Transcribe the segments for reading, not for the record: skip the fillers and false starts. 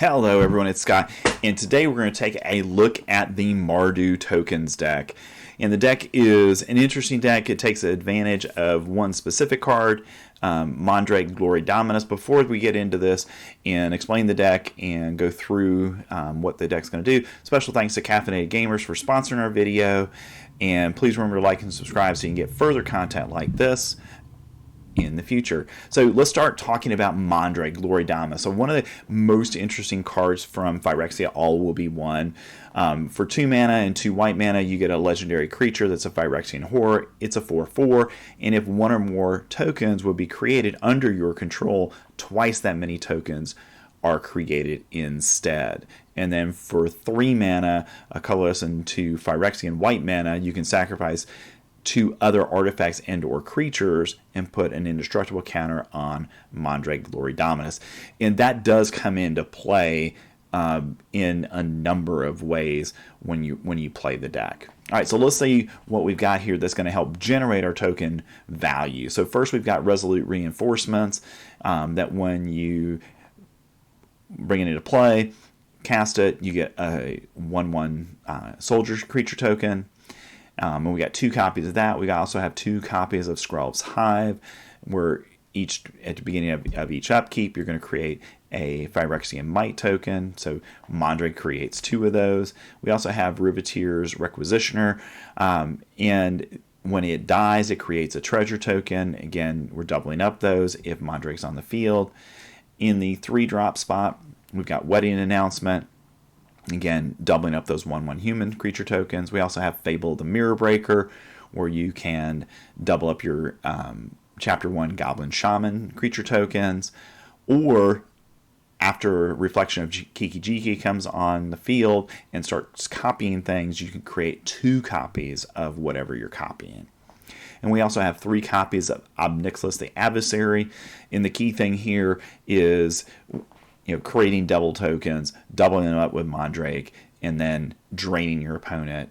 Hello everyone, it's Scott, and today we're going to take a look at the Mardu Tokens deck. And the deck is an interesting deck. It takes advantage of one specific card, Mondrak Glory Dominus. Before we get into this and explain the deck and go through what the deck's going to do, special thanks to Caffeinated Gamers for sponsoring our video. And please remember to like and subscribe so you can get further content like this in the future. So let's start talking about Mondrak Glory Dominus. So one of the most interesting cards from Phyrexia, All Will Be One. For 2 mana and 2 white mana, you get a legendary creature that's a Phyrexian Horror. It's a 4/4, and if one or more tokens would be created under your control, twice that many tokens are created instead. And then for 3 mana, a colorless and 2 Phyrexian white mana, you can sacrifice 2 other artifacts and or creatures and put an indestructible counter on Mondrak Glory Dominus. And that does come into play in a number of ways when you play the deck. All right, so let's see what we've got here that's going to help generate our token value. So first we've got Resolute Reinforcements that when you bring it into play, cast it, you get a 1/1 soldier creature token. And we got 2 copies of that. We also have 2 copies of Skrelv's Hive, where each at the beginning of each upkeep, you're going to create a Phyrexian Might token. So Mondrak creates 2 of those. We also have Riveteer's Requisitioner, and when it dies, it creates a treasure token. Again, we're doubling up those if Mondrak's on the field. In the 3-drop spot, we've got Wedding Announcement. Again, doubling up those 1/1 human creature tokens. We also have Fable the Mirror Breaker, where you can double up your Chapter 1 Goblin Shaman creature tokens. Or after Reflection of Kiki-Jiki comes on the field and starts copying things, you can create 2 copies of whatever you're copying. And we also have 3 copies of Obnixilis the Adversary. And the key thing here is creating double tokens, doubling them up with Mondrak, and then draining your opponent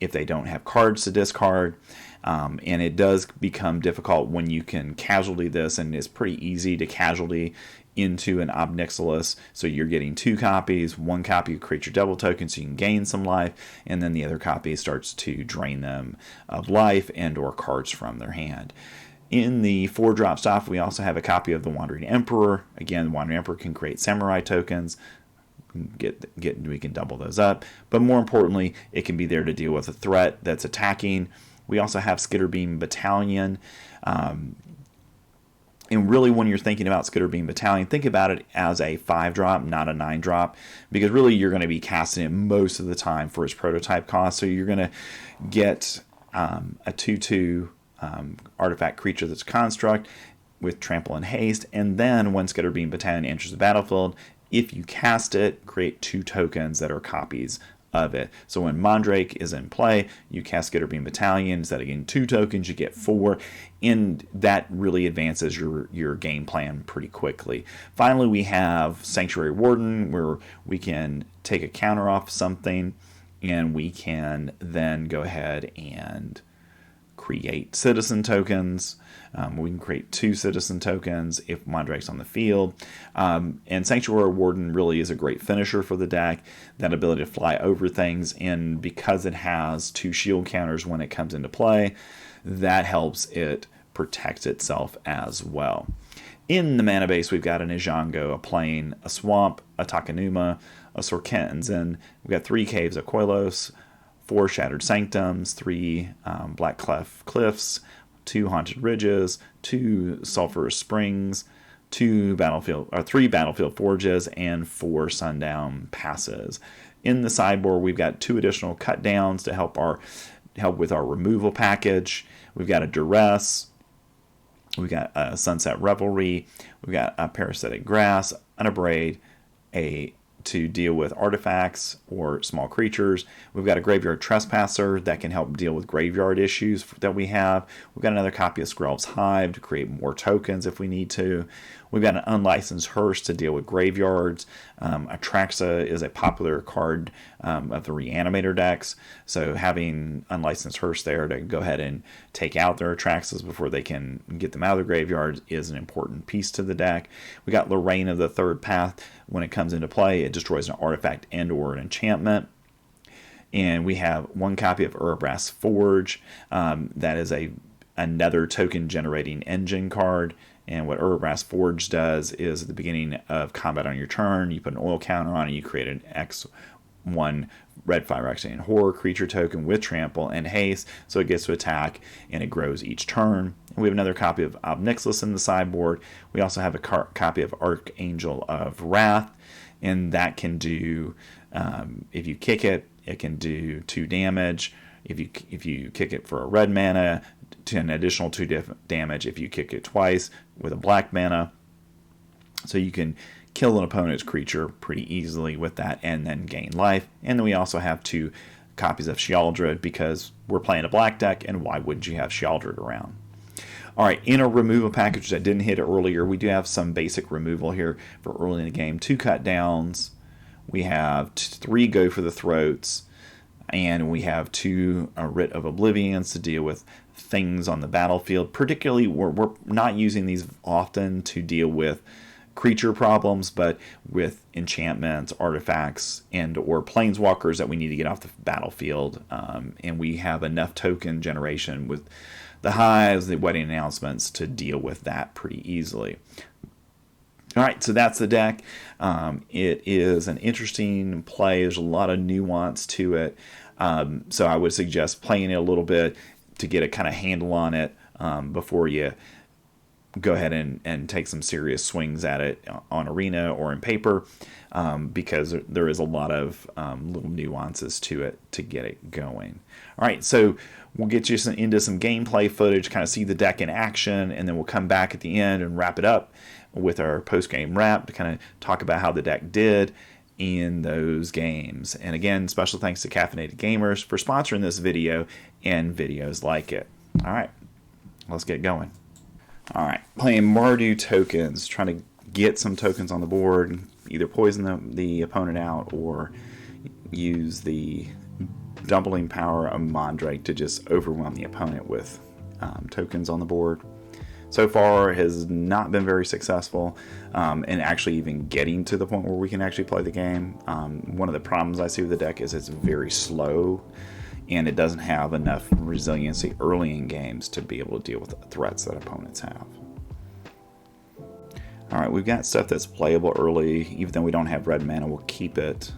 if they don't have cards to discard. And it does become difficult when you can casualty this, and it's pretty easy to casualty into an Obnixilis. So you're getting 2 copies, 1 copy of creature double token so you can gain some life, and then the other copy starts to drain them of life and or cards from their hand. In the 4-drop stuff, we also have a copy of the Wandering Emperor. Again, the Wandering Emperor can create samurai tokens. We can double those up. But more importantly, it can be there to deal with a threat that's attacking. We also have Skitterbeam Battalion. And really, when you're thinking about Skitterbeam Battalion, think about it as a 5-drop, not a 9-drop. Because really, you're going to be casting it most of the time for its prototype cost. So you're going to get a 2/2 artifact creature that's construct with trample and haste, and then when Skitterbeam Battalion enters the battlefield, if you cast it, create 2 tokens that are copies of it. So when Mondrak is in play, you cast Skitterbeam Battalion. Instead of getting 2 tokens, you get 4, and that really advances your game plan pretty quickly. Finally, we have Sanctuary Warden, where we can take a counter off something, and we can then go ahead and create citizen tokens. We can create 2 citizen tokens if Mondrak's on the field. And Sanctuary Warden really is a great finisher for the deck. That ability to fly over things, and because it has 2 shield counters when it comes into play, that helps it protect itself as well. In the mana base, we've got an Ijango, a Plain, a Swamp, a Takenuma, a Sorkentzen. We've got 3 Caves of Koilos, 4 Shattered Sanctums, 3 Black Cleft Cliffs, 2 Haunted Ridges, 2 Sulphurous Springs, 3 Battlefield Forges, and 4 Sundown Passes. In the sideboard, we've got 2 additional cut downs to help with our removal package. We've got a Duress, we've got a Sunset Revelry, we've got a Parasitic Grass, an Abrade, a to deal with artifacts or small creatures. We've got a Graveyard Trespasser that can help deal with graveyard issues that we have. We've got another copy of Skrelv's Hive to create more tokens if we need to. We've got an Unlicensed Hearse to deal with graveyards. Atraxa is a popular card of the Reanimator decks, so having Unlicensed Hearse there to go ahead and take out their Atraxas before they can get them out of the graveyard is an important piece to the deck. We got Lorraine of the Third Path. When it comes into play, it destroys an artifact and or an enchantment. And we have one copy of Urabrass Forge. That is another token generating engine card. And what Urabrass Forge does is at the beginning of combat on your turn, you put an oil counter on it, you create an X1 red Phyrexian horror creature token with trample and haste, so it gets to attack and it grows each turn. We have another copy of Obnixilis in the sideboard. We also have a copy of Archangel of Wrath, and that can do, if you kick it, it can do 2 damage. If you kick it for a red mana, to an additional 2 damage if you kick it twice with a black mana. So you can kill an opponent's creature pretty easily with that and then gain life. And then we also have 2 copies of Sheoldred because we're playing a black deck, and why wouldn't you have Sheoldred around? Alright, in a removal package that didn't hit earlier, we do have some basic removal here for early in the game. 2 cut downs, we have 3 go for the throats, and we have 2 Writ of Oblivions to deal with things on the battlefield. Particularly, we're not using these often to deal with creature problems, but with enchantments, artifacts, and or planeswalkers that we need to get off the battlefield. And we have enough token generation with the hives, the wedding announcements to deal with that pretty easily. Alright, so that's the deck. It is an interesting play. There's a lot of nuance to it. So I would suggest playing it a little bit to get a kind of handle on it before you go ahead and take some serious swings at it on Arena or in paper, because there is a lot of little nuances to it to get it going. Alright, so we'll get you into some gameplay footage, kind of see the deck in action, and then we'll come back at the end and wrap it up with our post-game wrap to kind of talk about how the deck did in those games. And again, special thanks to Caffeinated Gamers for sponsoring this video and videos like it. Alright, let's get going. Alright, playing Mardu Tokens, trying to get some tokens on the board, either poison the opponent out or use the doubling power of Mondrak to just overwhelm the opponent with tokens on the board. So far has not been very successful in actually even getting to the point where we can actually play the game. One of the problems I see with the deck is it's very slow, and it doesn't have enough resiliency early in games to be able to deal with the threats that opponents have. Alright, we've got stuff that's playable early. Even though we don't have red mana, we'll keep it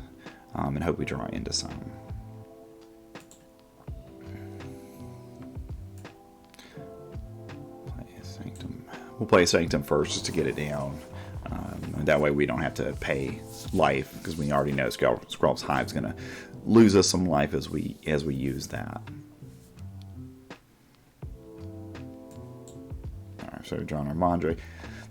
and hope we draw into some. We'll play Sanctum first just to get it down. That way we don't have to pay life, because we already know Skrelv's Hive is going to lose us some life as we use that. Alright, so we've drawn our Mondrak.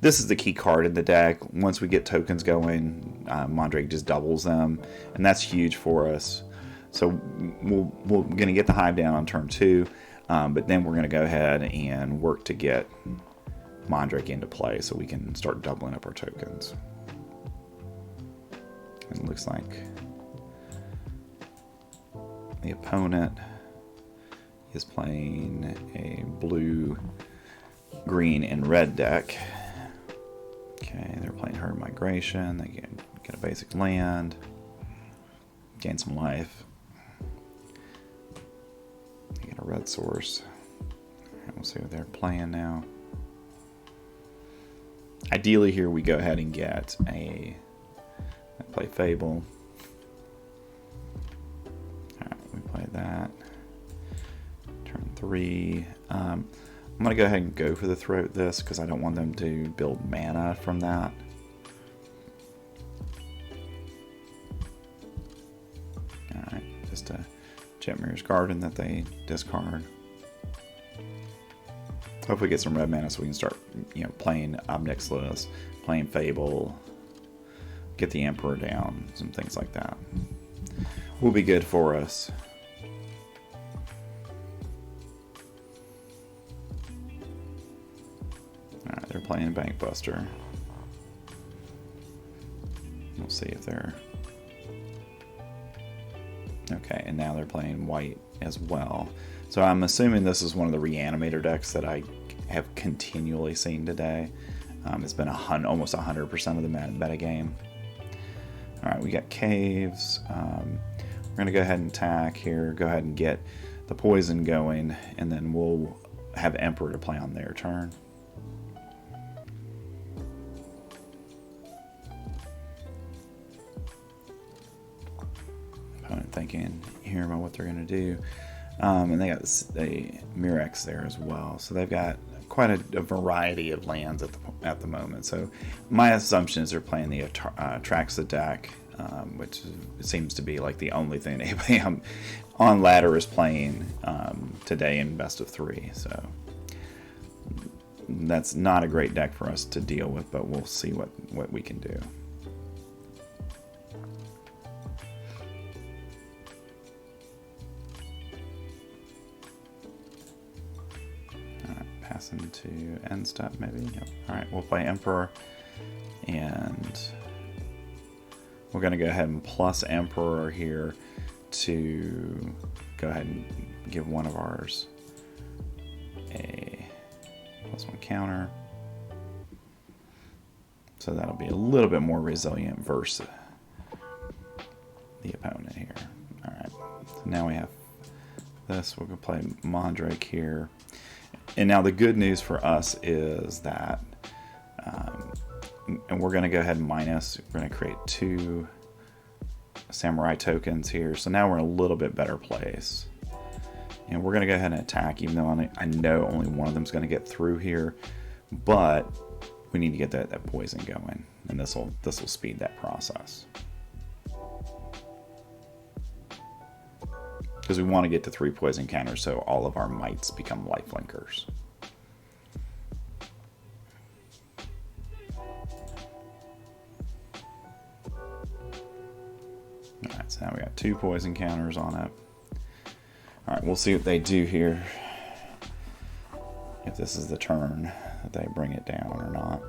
This is the key card in the deck. Once we get tokens going, Mondrak just doubles them, and that's huge for us. So we're going to get the Hive down on turn 2, but then we're going to go ahead and work to get Mondrak into play so we can start doubling up our tokens. And it looks like the opponent is playing a blue, green, and red deck. Okay, they're playing Herd Migration. They get a basic land, gain some life. They get a red source. And we'll see what they're playing now. Ideally here we go ahead and get I play Fable. Alright, we play that. Turn 3. I'm going to go ahead and go for the throat this, because I don't want them to build mana from that. Alright, just a Jetmir's Garden that they discard. Hopefully get some red mana so we can start, playing Obnixilis, playing Fable, get the Emperor down, some things like that. Will be good for us. Alright, they're playing Bankbuster. We'll see if they're... Okay, and now they're playing white as well. So I'm assuming this is one of the Reanimator decks that I have continually seen today. It's been almost 100% of the meta game. Alright, we got caves. We're going to go ahead and attack here. Go ahead and get the poison going, and then we'll have Emperor to play on their turn. Opponent thinking here about what they're going to do. And they got the Murex there as well. So they've got quite a variety of lands at the moment. So my assumption is they're playing the Atraxa deck, which seems to be like the only thing anybody on ladder is playing today in best of 3. So that's not a great deck for us to deal with, but we'll see what we can do. Passing to end step maybe. Yep. Alright, we'll play Emperor, and we're going to go ahead and plus Emperor here to go ahead and give one of ours a +1 counter. So that'll be a little bit more resilient versus the opponent here. Alright, so now we have this. We're going to play Mondrak here. And now the good news for us is that, and we're going to go ahead and minus, we're going to create 2 Samurai tokens here. So now we're in a little bit better place. And we're going to go ahead and attack, even though I know only one of them is going to get through here. But we need to get that poison going, and this will speed that process. Because we want to get to 3 poison counters so all of our mites become lifelinkers. Alright, so now we got 2 poison counters on it. Alright, we'll see what they do here. If this is the turn that they bring it down or not.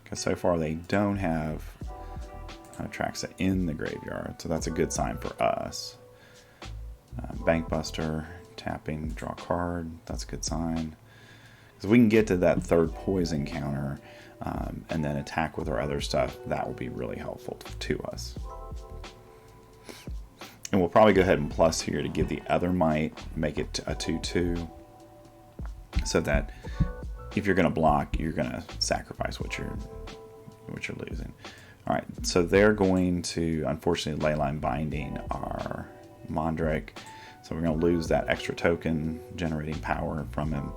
Because so far they don't have Atraxa in the graveyard, so that's a good sign for us. Bankbuster, tapping, draw a card, that's a good sign. Because we can get to that 3rd poison counter and then attack with our other stuff, that will be really helpful to us. And we'll probably go ahead and plus here to give the other mite, make it a 2/2, so that if you're going to block, you're going to sacrifice what you're losing. All right, so they're going to, unfortunately, Leyline Binding our Mondrak. So we're going to lose that extra token generating power from him.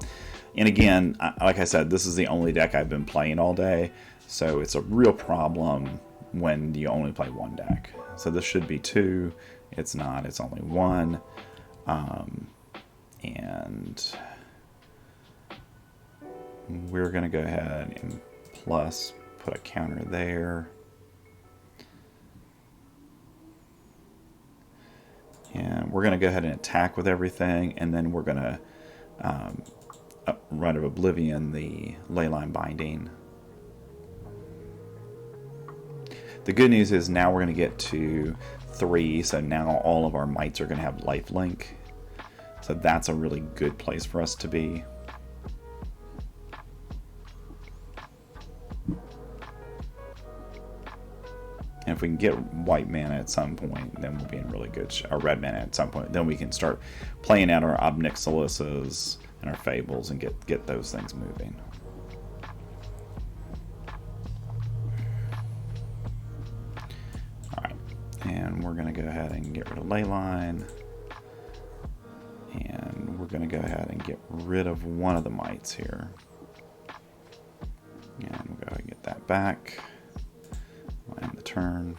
And again, like I said, this is the only deck I've been playing all day. So it's a real problem when you only play one deck. So this should be 2. It's not. It's only 1. And we're going to go ahead and plus put a counter there. And we're going to go ahead and attack with everything, and then we're going to Rite of Oblivion the Leyline Binding. The good news is now we're going to get to 3, so now all of our mites are going to have lifelink. So that's a really good place for us to be. And if we can get white mana at some point, then we'll be in really good or red mana at some point. Then we can start playing out our Ob Nixilis's and our Fables and get those things moving. Alright, and we're going to go ahead and get rid of Leyline. And we're going to go ahead and get rid of one of the mites here. And we'll go ahead and get that back. We'll end the turn.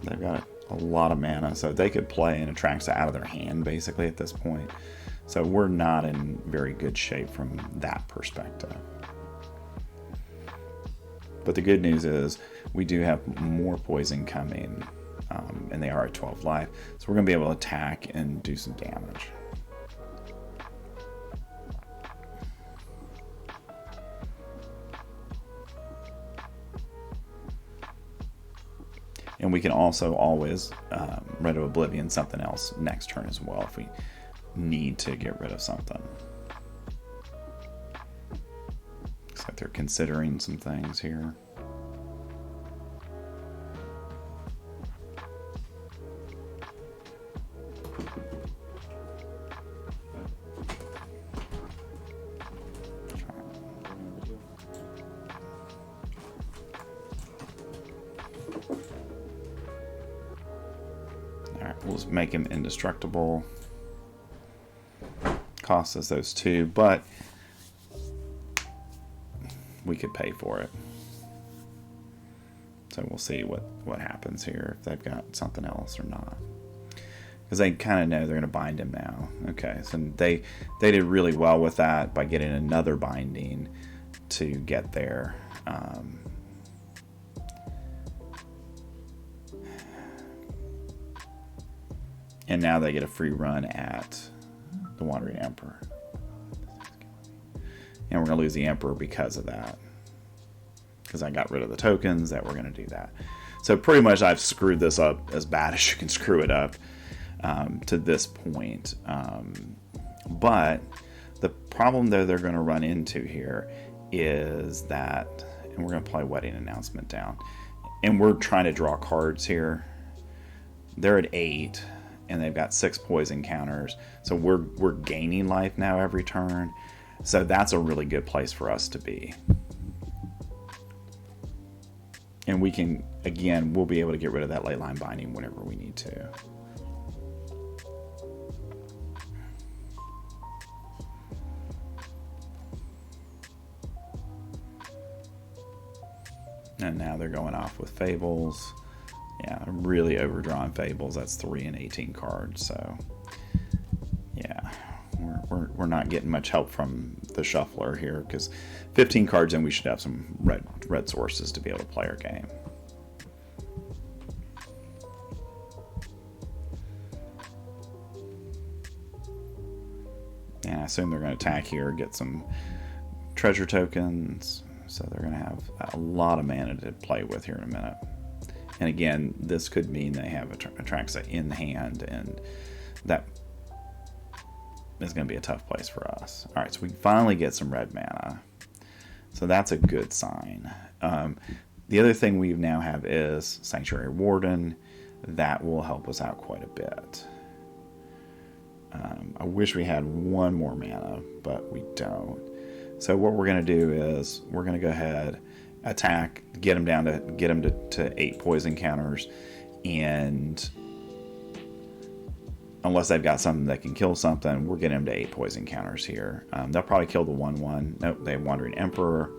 They've got a lot of mana, so they could play an Atraxa out of their hand basically at this point. So we're not in very good shape from that perspective. But the good news is we do have more poison coming, and they are at 12 life, so we're going to be able to attack and do some damage. And we can also always Red of Oblivion something else next turn as well if we need to get rid of something. Looks like they're considering some things here. We'll just make him indestructible. Costs us those 2, but we could pay for it. So we'll see what happens here, if they've got something else or not. Because they kind of know they're going to bind him now. Okay, so they did really well with that by getting another binding to get there. And now they get a free run at the Wandering Emperor. And we're going to lose the Emperor because of that. Because I got rid of the tokens that were going to do that. So pretty much I've screwed this up as bad as you can screw it up to this point. But the problem though they're going to run into here is that, and we're going to play Wedding Announcement down. And we're trying to draw cards here. They're at 8. And they've got 6 poison counters, so we're gaining life now every turn, so that's a really good place for us to be. And we can, again, we'll be able to get rid of that ley line binding whenever we need to. And now they're going off with Fables. Yeah, really overdrawn Fables. That's 3 and 18 cards. So, yeah, we're not getting much help from the shuffler here, because 15 cards in, we should have some red sources to be able to play our game. And I assume they're going to attack here, get some treasure tokens. So they're going to have a lot of mana to play with here in a minute. And again, this could mean they have Atraxa in hand, and that is going to be a tough place for us. All right, so we finally get some red mana. So that's a good sign. The other thing we now have is Sanctuary Warden. That will help us out quite a bit. I wish we had 1 more mana, but we don't. So what we're going to do is we're going to go ahead, attack, get them to 8 poison counters, and unless they've got something that can kill something, we're getting them to 8 poison counters here. They'll probably kill the 1/1. Nope, they have Wandering Emperor.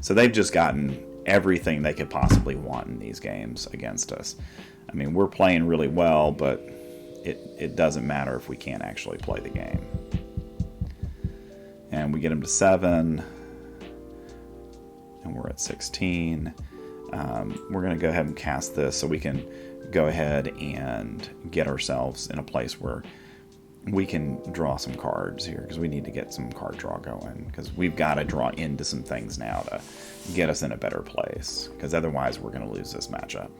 So they've just gotten everything they could possibly want in these games against us. I mean, we're playing really well, but it doesn't matter if we can't actually play the game. And we get them to 7. And we're at 16. We're going to go ahead and cast this so we can go ahead and get ourselves in a place where we can draw some cards here, because we need to get some card draw going, because we've got to draw into some things now to get us in a better place, because otherwise we're going to lose this matchup.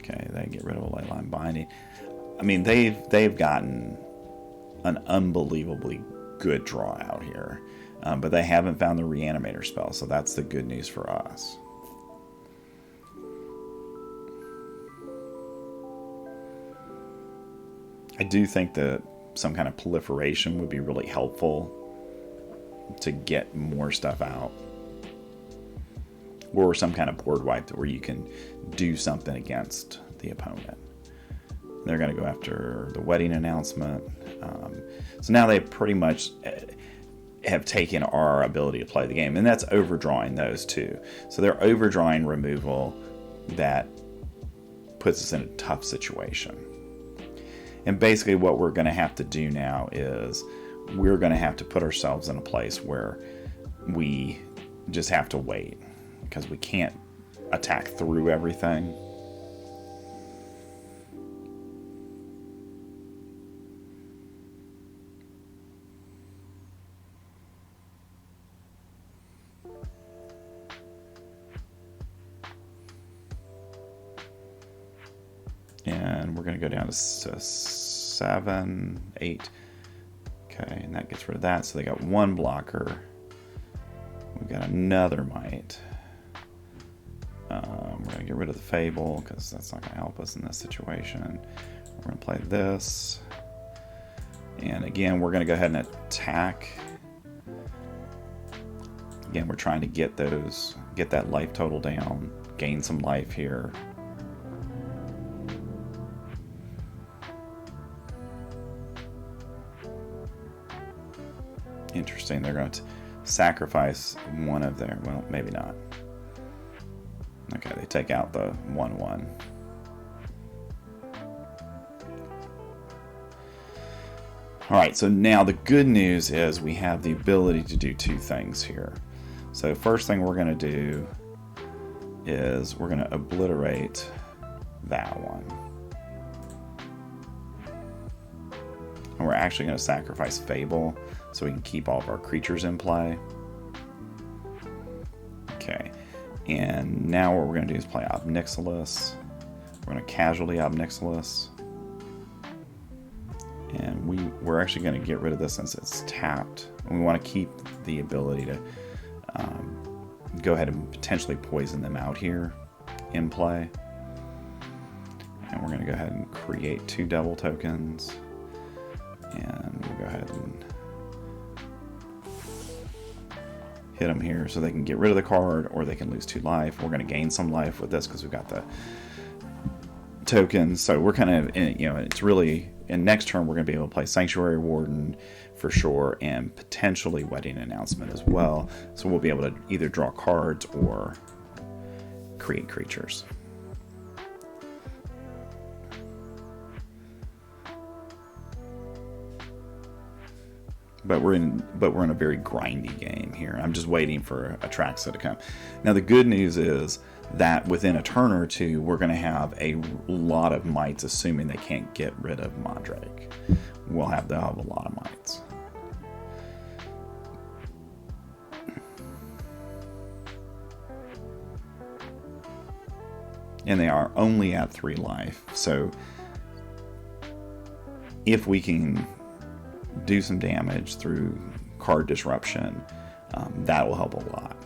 Okay, they get rid of a Leyline Binding. I mean, they've gotten an unbelievably good draw out here, but they haven't found the Reanimator spell, so that's the good news for us. I do think that some kind of proliferation would be really helpful to get more stuff out, or some kind of board wipe where you can do something against the opponent. They're going to go after the Wedding Announcement. So now they pretty much, have taken our ability to play the game, and that's overdrawing those two. So they're overdrawing removal that puts us in a tough situation. And basically what we're going to have to do now is we're going to have to put ourselves in a place where we just have to wait, because we can't attack through everything. And we're going to go down to 7, 8. Okay, and that gets rid of that. So they got one blocker. We've got another might. We're going to get rid of the Fable because that's not going to help us in this situation. We're going to play this. And again, we're going to go ahead and attack. Again, we're trying to get that life total down, gain some life here. Interesting, they're going to sacrifice one of their, well, maybe not. Okay, they take out the 1/1. Alright, so now the good news is we have the ability to do two things here. So first thing we're going to do is we're going to obliterate that one. And we're actually going to sacrifice Fable so we can keep all of our creatures in play. Okay, and now what we're going to do is play Ob Nixilis. We're going to casualty Ob Nixilis. And we're actually going to get rid of this since it's tapped. And we want to keep the ability to go ahead and potentially poison them out here in play. And we're going to go ahead and create 2 Devil tokens. And we'll go ahead and hit them here so they can get rid of the card or they can lose 2 life. We're going to gain some life with this because we've got the tokens. So we're kind of, it's really, in next turn we're going to be able to play Sanctuary Warden for sure, and potentially Wedding Announcement as well. So we'll be able to either draw cards or create creatures. But we're in a very grindy game here. I'm just waiting for Atraxa to come. Now the good news is that within a turn or two, we're going to have a lot of mites, assuming they can't get rid of Mondrak. They'll have a lot of mites. And they are only at 3 life. So if we can do some damage through card disruption, that will help a lot.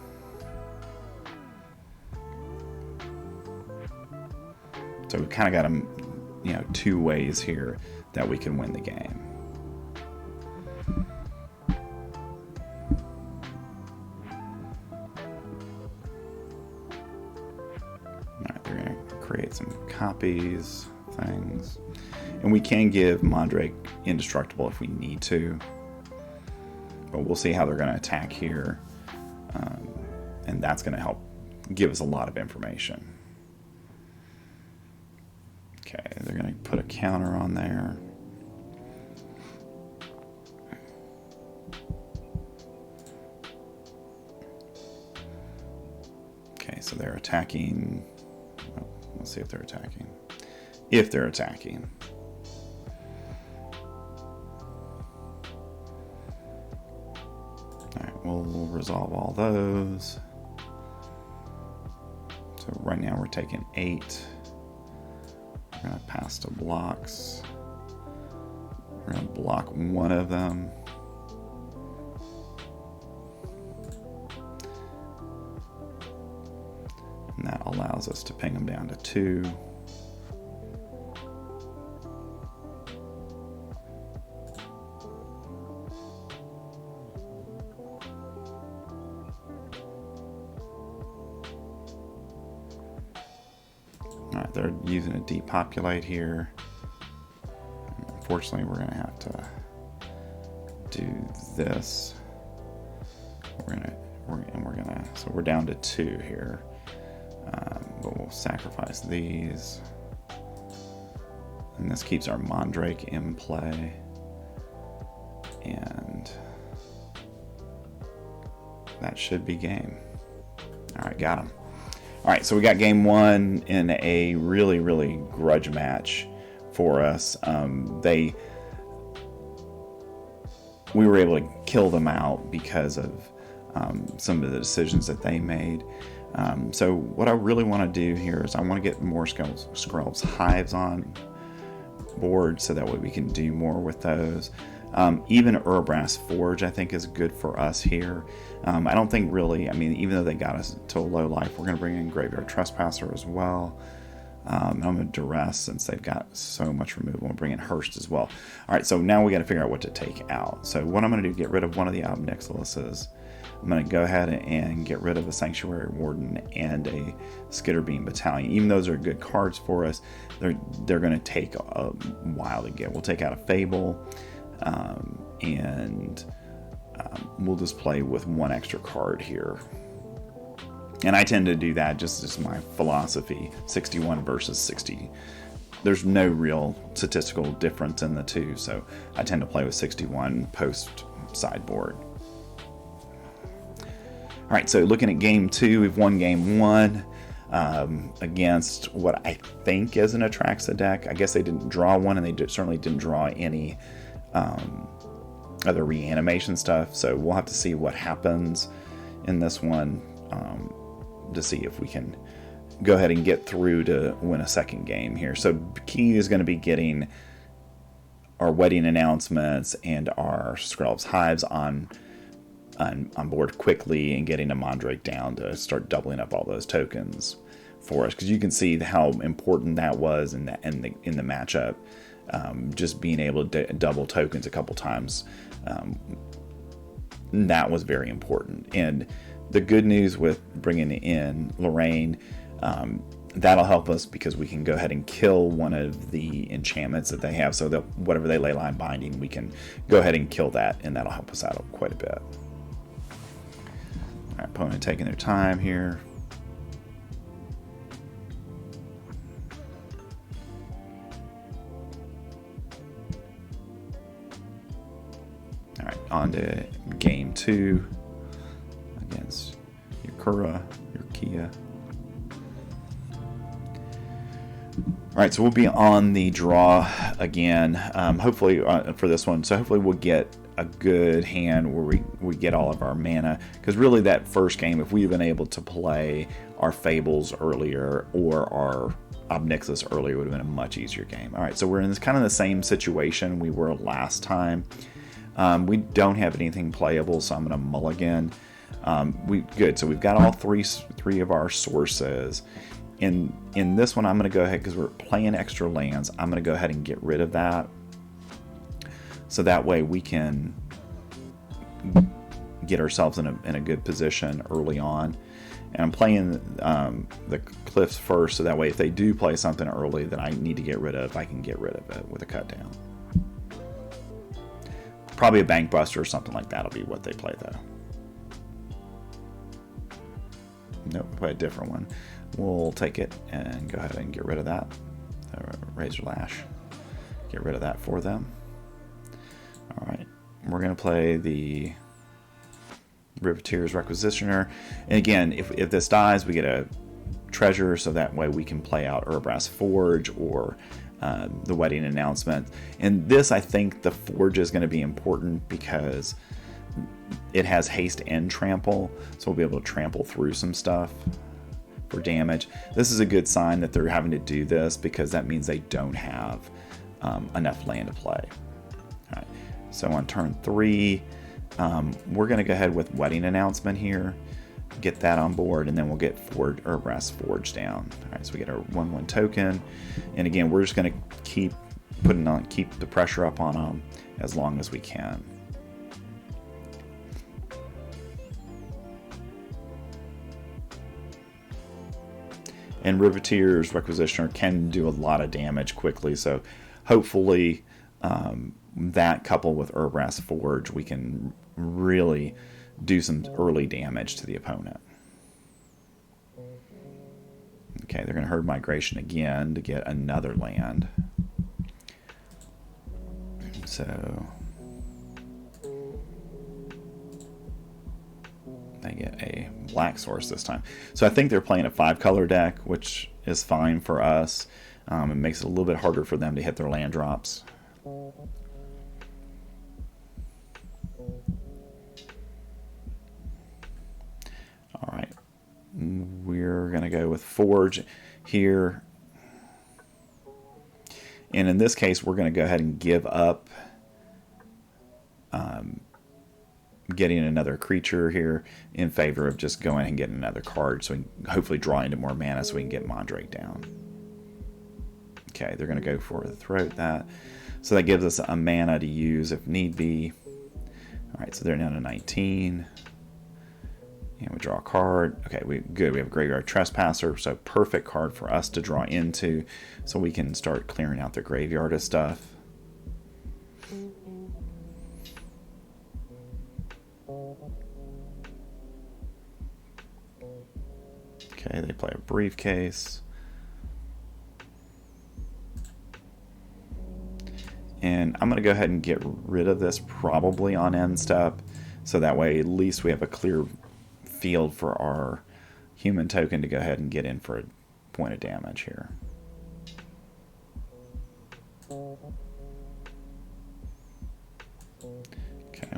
So we kind of got them, 2 ways here that we can win the game. Alright, they're going to create some copies, things. And we can give Mondrak indestructible if we need to. But we'll see how they're going to attack here. And that's going to help give us a lot of information. Okay, they're going to put a counter on there. Okay, so they're attacking. Well, let's see if they're attacking. If they're attacking. Alright, we'll resolve all those. So right now we're taking 8. We're going to pass to blocks. We're going to block one of them. And that allows us to ping them down to 2. Alright, they're using a depopulate here. Unfortunately, we're going to have to do this. So we're down to 2 here. But we'll sacrifice these. And this keeps our Mondrak in play. And that should be game. Alright, got him. Alright, so we got game 1 in a really, really grudge match for us. We were able to kill them out because of some of the decisions that they made. So what I really want to do here is I want to get more Skrulls hives on board so that way we can do more with those. Even Urbrass Forge I think is good for us here. I don't think really, I mean, even though they got us to a low life, we're going to bring in Graveyard Trespasser as well. I'm going to duress since they've got so much removal. We'll bring in Hearst as well. Alright, so now we got to figure out what to take out. So what I'm going to do, get rid of one of the Obnixiluses. I'm going to go ahead and get rid of a Sanctuary Warden and a Skitterbeam Battalion. Even though those are good cards for us, they're going to take a while to get. We'll take out a Fable, and we'll just play with one extra card here. And I tend to do that just as my philosophy, 61 versus 60. There's no real statistical difference in the two, so I tend to play with 61 post sideboard. Alright, so looking at game 2, we've won game 1 against what I think is an Atraxa deck. I guess they didn't draw one, and they certainly didn't draw any other reanimation stuff, so we'll have to see what happens in this one to see if we can go ahead and get through to win a second game here. So key is going to be getting our wedding announcements and our Skrulls hives on board quickly, and getting a Mondrak down to start doubling up all those tokens for us, because you can see how important that was in the matchup. Just being able to double tokens a couple times, that was very important. And the good news with bringing in Lorraine, that'll help us because we can go ahead and kill one of the enchantments that they have. So whatever they ley line binding, we can go ahead and kill that, and that'll help us out quite a bit. All right, opponent taking their time here. All right, on to game 2 against Yakura, Kia. All right, so we'll be on the draw again, hopefully for this one. So hopefully we'll get a good hand where we get all of our mana, because really that first game, if we've been able to play our Fables earlier or our Obnixus earlier, would have been a much easier game. All right, so we're in this kind of the same situation we were last time. We don't have anything playable, so I'm going to mulligan. Good. So we've got all three of our sources. In this one, I'm going to go ahead, because we're playing extra lands, I'm going to go ahead and get rid of that. So that way we can get ourselves in a good position early on. And I'm playing the Cliffs first, so that way if they do play something early that I need to get rid of, I can get rid of it with a cut down. Probably a Bank Buster or something like that will be what they play, though. Nope, play a different one. We'll take it and go ahead and get rid of that. Razor Lash. Get rid of that for them. Alright, we're going to play the Riveteer's Requisitioner. And again, if this dies, we get a treasure, so that way we can play out Urbrass Forge or the wedding announcement. And this, I think the Forge is going to be important because it has haste and trample, so we'll be able to trample through some stuff for damage. This is a good sign that they're having to do this, because that means they don't have enough land to play. All right, so on turn 3, we're going to go ahead with wedding announcement here, get that on board, and then we'll get Urbrass Forge down. All right, so we get our 1/1 token, and again, we're just going to keep the pressure up on them as long as we can. And Riveteer's Requisitioner can do a lot of damage quickly, so hopefully that coupled with Urbrass Forge, we can really do some early damage to the opponent. Okay, they're going to herd migration again to get another land. So they get a black source this time. So I think they're playing a 5-color deck, which is fine for us. It makes it a little bit harder for them to hit their land drops. All right. We're going to go with Forge here. And in this case, we're going to go ahead and give up getting another creature here in favor of just going and getting another card, so we can hopefully draw into more mana so we can get Mondrak down. Okay, they're going to go for the throat that. So that gives us a mana to use if need be. All right, so they're down to 19. And we draw a card. Okay, good. We have a Graveyard Trespasser, so perfect card for us to draw into so we can start clearing out the graveyard of stuff. Okay, they play a Briefcase. And I'm going to go ahead and get rid of this probably on end step, so that way at least we have a clear field for our human token to go ahead and get in for a point of damage here. Okay,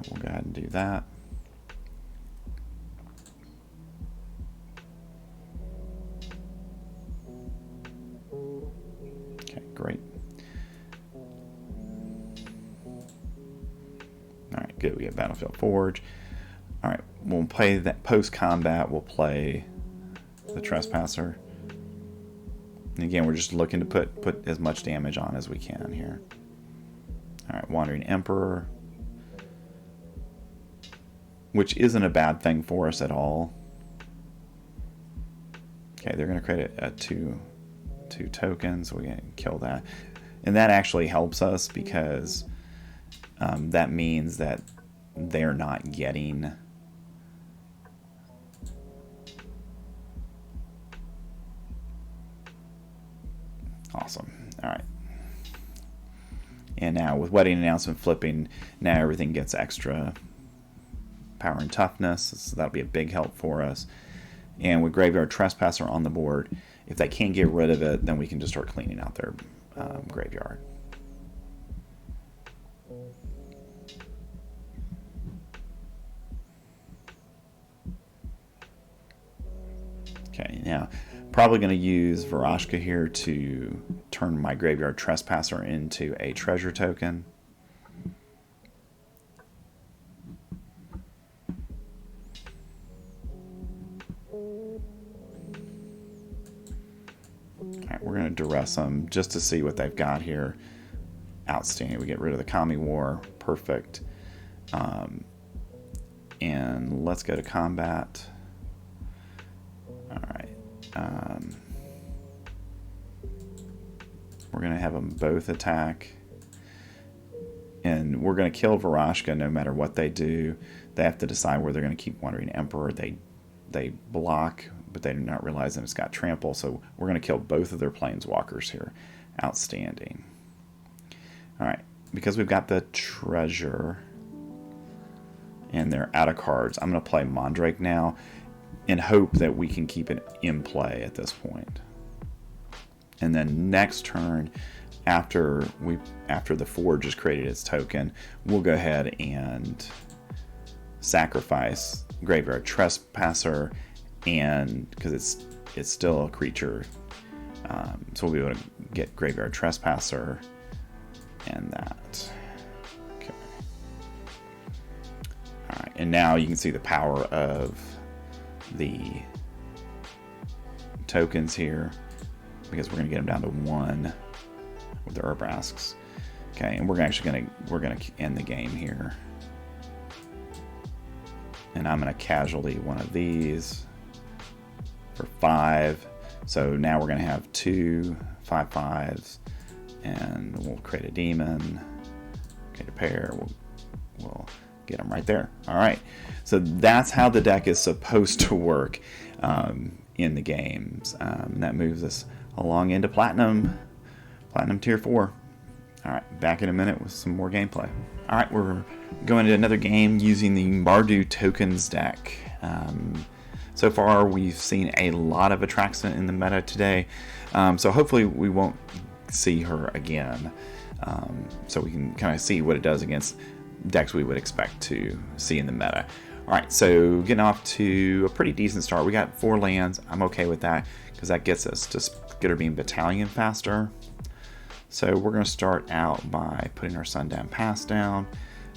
we'll go ahead and do that. Okay, great. Alright, good. We get Battlefield Forge. Alright, we'll play that post-combat. We'll play the Trespasser. And again, we're just looking to put as much damage on as we can here. Alright, Wandering Emperor, which isn't a bad thing for us at all. Okay, they're going to create a two tokens, so we're going to kill that. And that actually helps us because that means that they're not getting awesome. All right. And now with Wedding Announcement flipping, now everything gets extra power and toughness, so that'll be a big help for us. And with Graveyard Trespasser on the board, if they can't get rid of it, then we can just start cleaning out their graveyard. Okay, now probably going to use Varashka here to turn my Graveyard Trespasser into a treasure token. Alright, we're going to duress them just to see what they've got here. Outstanding. We get rid of the Kami War. Perfect. And let's go to combat. Alright. We're going to have them both attack. And we're going to kill Varashka no matter what they do. They have to decide where they're going to keep Wandering Emperor. They block, but they do not realize that it's got trample, so we're going to kill both of their planeswalkers here. Outstanding. Alright, because we've got the treasure and they're out of cards, I'm going to play Mondrak now and hope that we can keep it in play at this point. And then next turn, after the Forge has created its token, we'll go ahead and sacrifice Graveyard Trespasser, and because it's still a creature, so we'll be able to get Graveyard Trespasser and that. Okay. All right, and now you can see the power of the tokens here, because we're going to get them down to 1 with the Urbrasks. Okay, and we're gonna end the game here. And I'm going to casualty one of these for 5. So now we're going to have 2 5/5s, and we'll create a demon, create a pair. We'll Get them right there. All right. So that's how the deck is supposed to work in the games. And that moves us along into Platinum Tier 4. All right, back in a minute with some more gameplay. All right, we're going to another game using the Mardu Tokens deck. So far, we've seen a lot of Atraxa in the meta today, so hopefully we won't see her again. So we can kind of see what it does against decks we would expect to see in the meta. All right, so getting off to a pretty decent start. We got 4 lands. I'm okay with that because that gets us to Skitterbeam Battalion faster. So we're going to start out by putting our Sundown Pass down,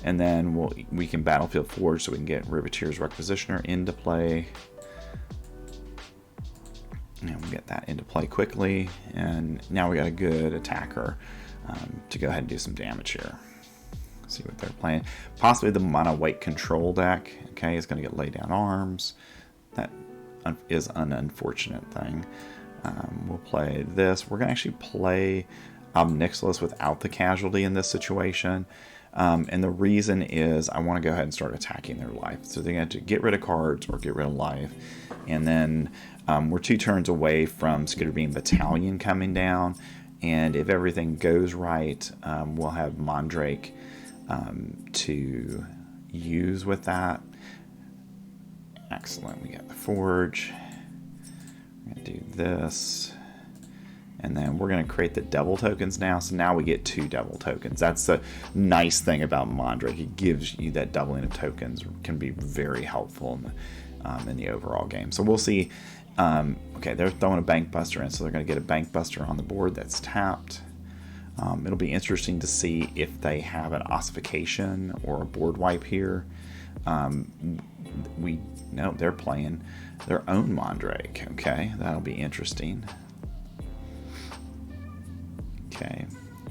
and then we can Battlefield Forge so we can get Riveteer's Requisitioner into play. And we'll get that into play quickly, and now we got a good attacker to go ahead and do some damage here. See what they're playing. Possibly the mono white control deck. Okay, it's going to get lay down arms. That is an unfortunate thing. We'll play this. We're going to actually play Nixilis without the casualty in this situation. And the reason is I want to go ahead and start attacking their life. So they're going to get rid of cards or get rid of life. And then we're 2 turns away from Skitterbeam Battalion coming down. And if everything goes right, we'll have Mondrak to use with that. Excellent. We got the Forge. We're going to do this. And then we're going to create the Devil tokens now. So now we get 2 Devil tokens. That's the nice thing about Mondrak. It gives you that doubling of tokens. Can be very helpful in the overall game. So we'll see. Okay, they're throwing a Bank Buster in. So they're going to get a Bank Buster on the board that's tapped. It'll be interesting to see if they have an ossification or a board wipe here. No, they're playing their own Mondrak. Okay, that'll be interesting. Okay,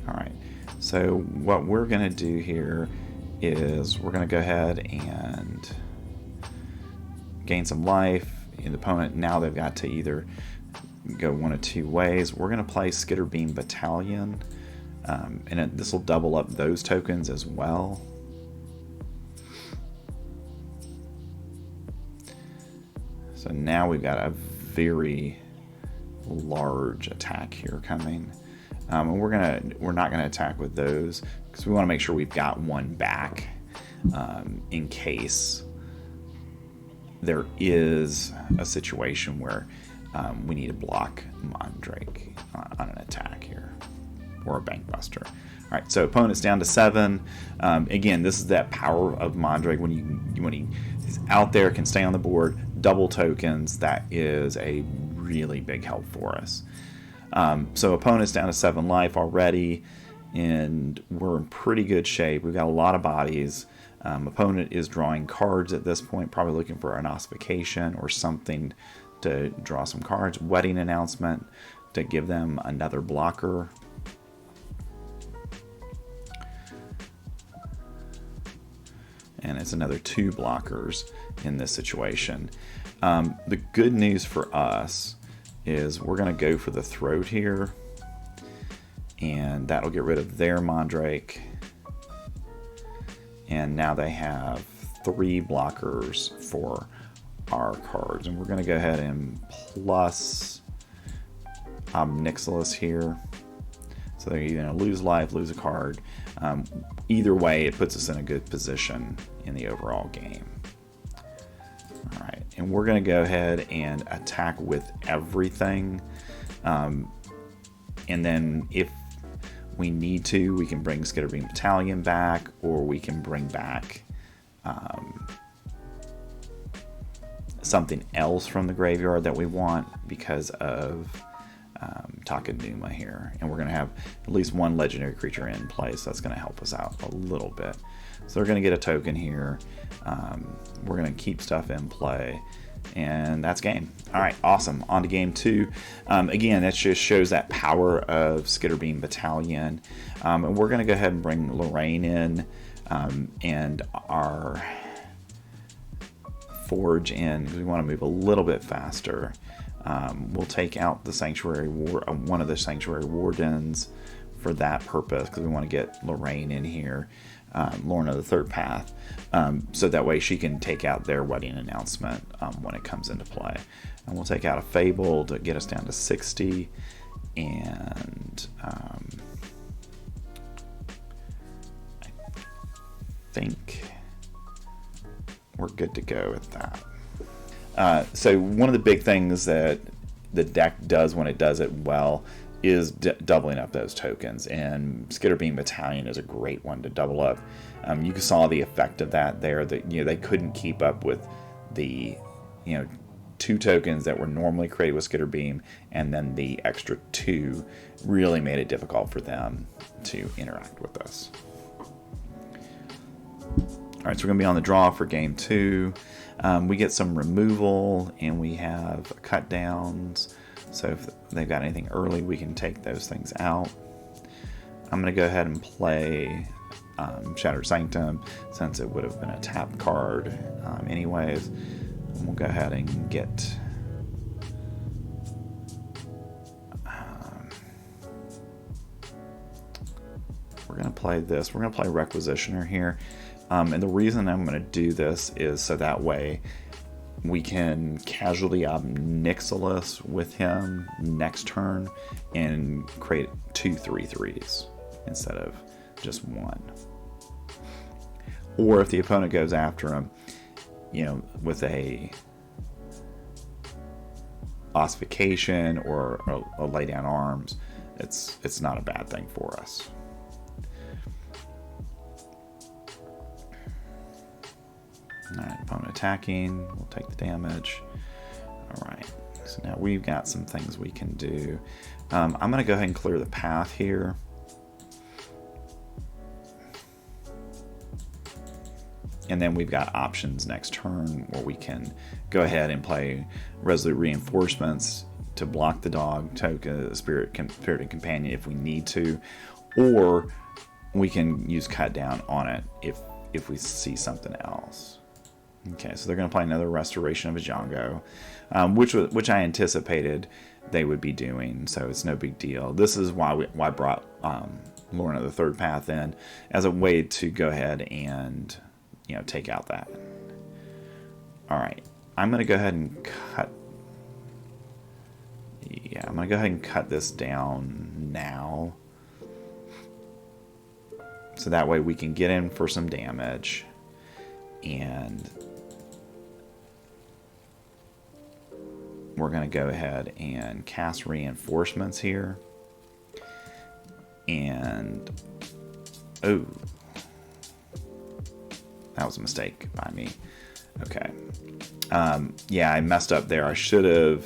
all right. So what we're going to do here is we're going to go ahead and gain some life. The opponent, now they've got to either go one of 2 ways. We're going to play Skitterbeam Battalion, and this will double up those tokens as well. So now we've got a very large attack here coming. And we're not gonna attack with those because we want to make sure we've got one back in case there is a situation where we need to block Mondrak on an attack here or a Bank Buster. All right, so opponent's down to 7. Again, this is that power of Mondrak when he's out there, can stay on the board, double tokens. That is a really big help for us. So opponent's down to 7 life already, and we're in pretty good shape. We've got a lot of bodies. Opponent is drawing cards at this point, probably looking for an ossification or something to draw some cards. Wedding announcement to give them another blocker. And it's another 2 blockers in this situation. The good news for us is we're going to go for the Throat here, and that'll get rid of their Mondrak. And now they have 3 blockers for our cards, and we're going to go ahead and plus Nixilis here. So they're either going to lose life, lose a card. Either way, it puts us in a good position in the overall game. All right, and we're going to go ahead and attack with everything. And then if we need to, we can bring Skitterbeam Battalion back, or we can bring back something else from the graveyard that we want because of Takaduma here. And we're going to have at least 1 legendary creature in play, so that's going to help us out a little bit. So they're going to get a token here. We're going to keep stuff in play, and that's game. All right, awesome. On to game 2. Again, that just shows that power of Skitterbeam Battalion. And we're going to go ahead and bring Lorraine in, and our Forge in, because we want to move a little bit faster. We'll take out the Sanctuary one of the Sanctuary Wardens for that purpose, because we want to get Lorraine in here. Lorna the Third Path, so that way she can take out their wedding announcement when it comes into play. And we'll take out a Fable to get us down to 60, and I think we're good to go with that. So one of the big things that the deck does when it does it well is doubling up those tokens, and Skitterbeam Battalion is a great one to double up. You saw the effect of that there, that they couldn't keep up with the 2 tokens that were normally created with Skitterbeam, and then the extra 2 really made it difficult for them to interact with us. Alright, so we're going to be on the draw for game 2. We get some removal, and we have cut downs. So if they've got anything early, we can take those things out. I'm going to go ahead and play Shattered Sanctum, since it would have been a tap card anyways. And we'll go ahead and get... we're going to play this. We're going to play Requisitioner here. And the reason I'm going to do this is so that way we can casually Obnixilis with him next turn and create 2 3/3s instead of just 1. Or if the opponent goes after him, with a ossification or a lay down arms, it's not a bad thing for us. Alright, opponent attacking, we'll take the damage. Alright, so now we've got some things we can do. I'm going to go ahead and clear the path here. And then we've got options next turn where we can go ahead and play Resolute Reinforcements to block the dog token, Spirited Companion if we need to. Or we can use Cut Down on it if we see something else. Okay, so they're going to play another Restoration of a Django, which I anticipated they would be doing, so it's no big deal. This is why I brought Lorna the Third Path in, as a way to go ahead and take out that. Alright, I'm going to go ahead and cut... yeah, I'm going to go ahead and cut this down now, so that way we can get in for some damage. And we're going to go ahead and cast Reinforcements here. And oh, that was a mistake by me. Okay, yeah, I messed up there. I should have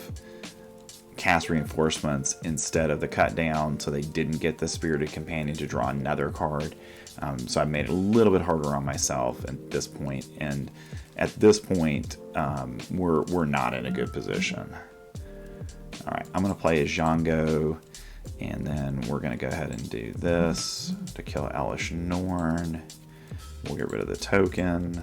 cast Reinforcements instead of the Cut Down, so they didn't get the Spirited Companion to draw another card. So I made it a little bit harder on myself at this point, and at this point, we're not in a good position. All right, I'm going to play a Django, and then we're going to go ahead and do this to kill Elish Norn. We'll get rid of the token.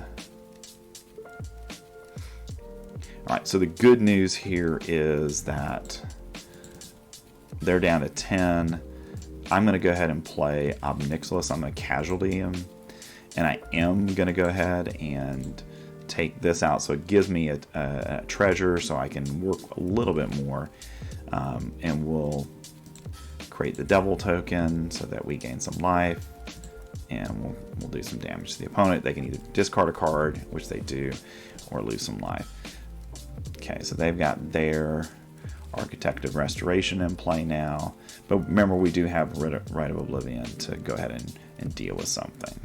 All right, so the good news here is that they're down to 10. I'm going to go ahead and play Obnixilis. I'm going to casualty him, and I am going to go ahead and take this out, so it gives me a treasure, so I can work a little bit more, and we'll create the Devil token so that we gain some life, and we'll do some damage to the opponent. They can either discard a card, which they do, or lose some life. Okay, so they've got their Architect of Restoration in play now. But remember, we do have Rite of Oblivion to go ahead and deal with something.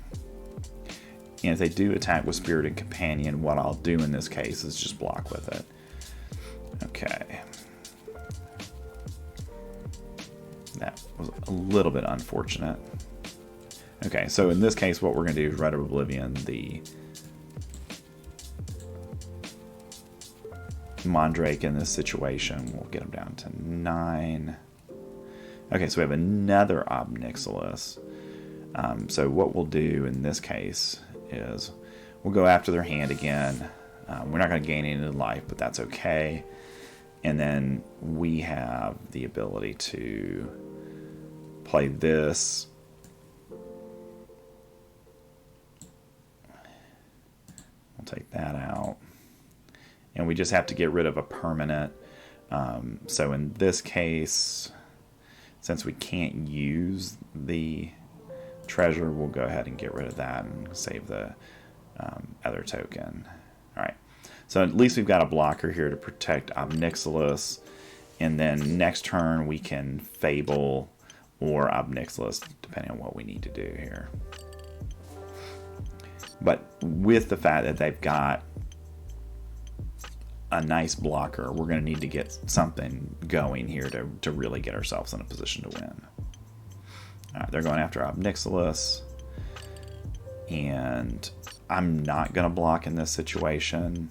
And if they do attack with Spirited Companion, what I'll do in this case is just block with it. Okay. That was a little bit unfortunate. Okay, so in this case, what we're going to do is Rite of Oblivion, the Mondrak in this situation. We'll get him down to 9. Okay, so we have another Obnixilis. So what we'll do in this case is we'll go after their hand again. We're not going to gain any life, but that's okay. And then we have the ability to play this take that out. And we just have to get rid of a permanent. So in this case, since we can't use the treasure, we'll go ahead and get rid of that and save the other token. All right. So at least we've got a blocker here to protect Obnixilis. And then next turn we can Fable or Obnixilis, depending on what we need to do here. But with the fact that they've got a nice blocker, we're going to need to get something going here to really get ourselves in a position to win. All right, they're going after Obnixilis, and I'm not going to block in this situation.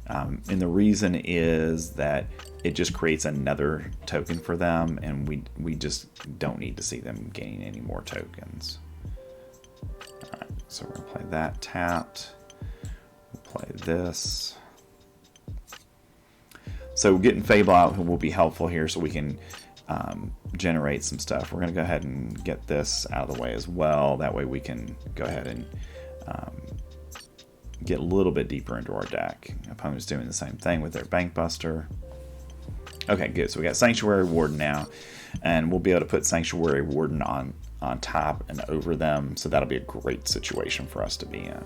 And the reason is that it just creates another token for them, and we just don't need to see them gain any more tokens. All right, so we're going to play that tapped. We'll play this. So getting Fable out will be helpful here so we can generate some stuff. We're going to go ahead and get this out of the way as well. That way we can go ahead and get a little bit deeper into our deck. Opponent's doing the same thing with their Bank Buster. Okay, good. So we got Sanctuary Warden now, and we'll be able to put Sanctuary Warden on top and over them. So that'll be a great situation for us to be in.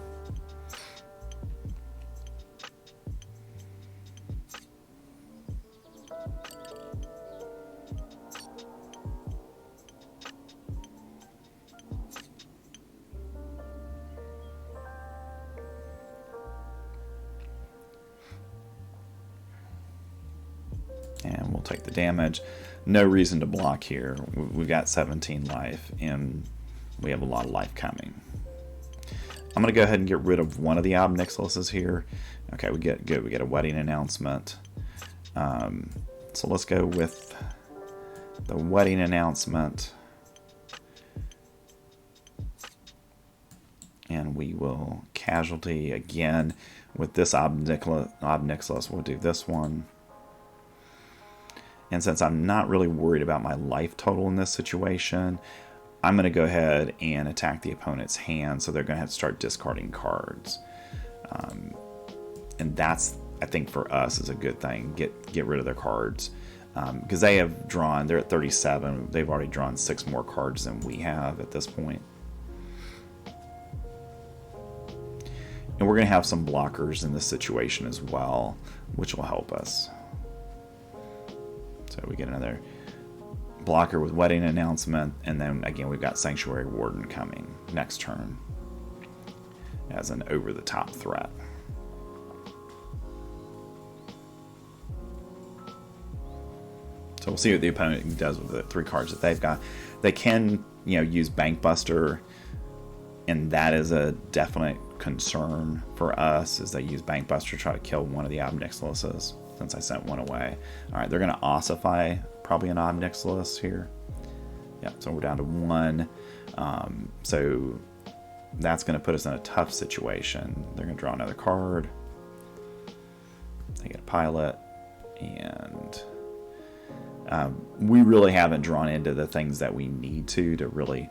And we'll take the damage. No reason to block here. We've got 17 life, and we have a lot of life coming. I'm going to go ahead and get rid of one of the Obnixilises here. Okay, we get a wedding announcement. So let's go with the wedding announcement. And we will casualty again with this Obnixilis. We'll do this one. And since I'm not really worried about my life total in this situation, I'm going to go ahead and attack the opponent's hand, so they're going to have to start discarding cards. And that's, I think, for us is a good thing. Get rid of their cards. Because they're at 37. They've already drawn 6 more cards than we have at this point. And we're going to have some blockers in this situation as well, which will help us. So we get another blocker with wedding announcement, and then again we've got Sanctuary Warden coming next turn as an over-the-top threat. So we'll see what the opponent does with the 3 cards that they've got. They can, use Bank Buster, and that is a definite concern for us, is they use Bank Buster to try to kill one of the Obnixilises. Since I sent one away. All right, they're going to ossify probably an Obnixilis here. Yep, so we're down to 1. So that's going to put us in a tough situation. They're going to draw another card. They get a pilot. And we really haven't drawn into the things that we need to really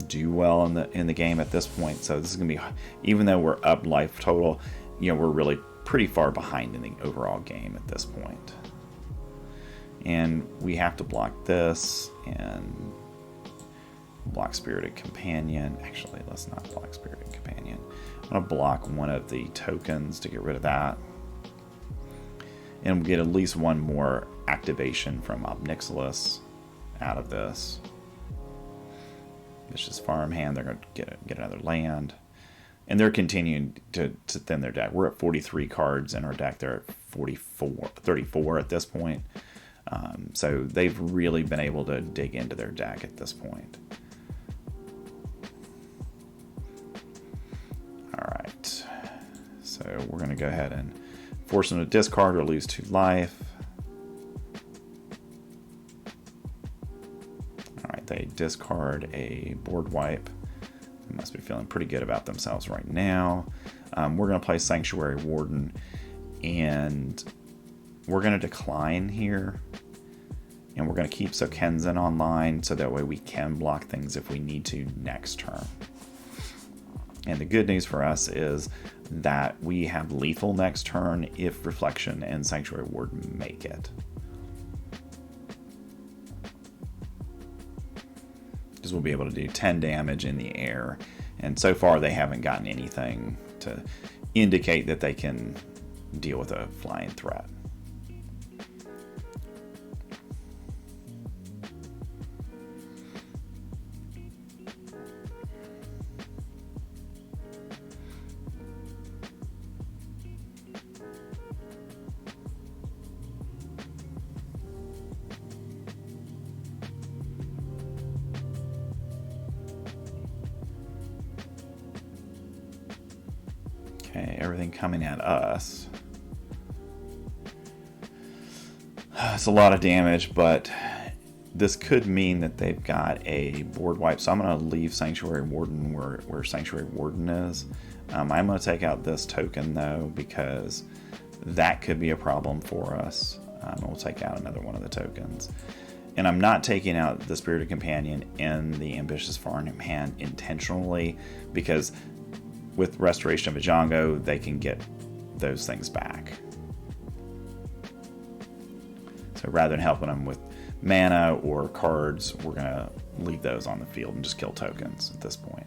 do well in the game at this point. So this is going to be, even though we're up life total, we're really pretty far behind in the overall game at this point. And we have to block this and block Spirited Companion. Actually, let's not block Spirited Companion. I'm going to block one of the tokens to get rid of that. And we'll get at least one more activation from Obnixilis out of this. Vicious Farmhand, they're going to get another land. And they're continuing to thin their deck. We're at 43 cards in our deck. They're at 34 at this point. So they've really been able to dig into their deck at this point. All right. So we're going to go ahead and force them to discard or lose 2 life. All right, they discard a board wipe. They must be feeling pretty good about themselves right now. We're going to play Sanctuary Warden, and we're going to decline here. And we're going to keep Sokenzen online, so that way we can block things if we need to next turn. And the good news for us is that we have lethal next turn if Reflection and Sanctuary Ward make it. Because we'll be able to do 10 damage in the air, and so far they haven't gotten anything to indicate that they can deal with a flying threat. Okay, everything coming at us. It's a lot of damage, but this could mean that they've got a board wipe. So I'm going to leave Sanctuary Warden where Sanctuary Warden is. I'm going to take out this token, though, because that could be a problem for us. We'll take out another one of the tokens. And I'm not taking out the Spirited Companion in the Ambitious Farmhand intentionally, because with Restoration of Ajango, they can get those things back. So rather than helping them with mana or cards, we're going to leave those on the field and just kill tokens at this point.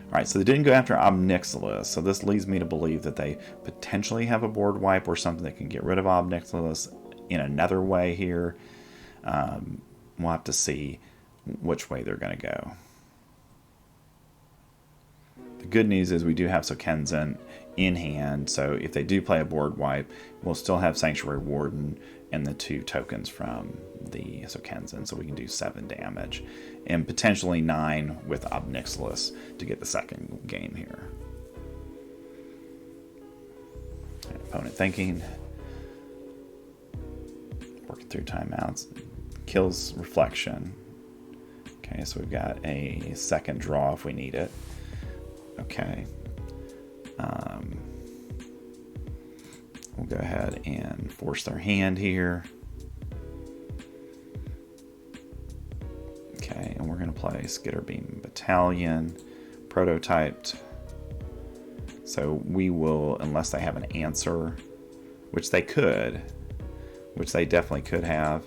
Alright, so they didn't go after Ob Nixilis, so this leads me to believe that they potentially have a board wipe or something that can get rid of Ob Nixilis in another way here. We'll have to see which way they're going to go. The good news is we do have Sokenzen in hand, so if they do play a board wipe, we'll still have Sanctuary Warden and the 2 tokens from the Sokenzen, so we can do 7 damage, and potentially 9 with Ob Nixilis to get the second game here. And opponent thinking, working through timeouts, kills Reflection. Okay, so we've got a second draw if we need it. Okay. We'll go ahead and force their hand here. Okay, and we're going to play Skitterbeam Battalion, prototyped. So we will, unless they have an answer, which they could, which they definitely could have,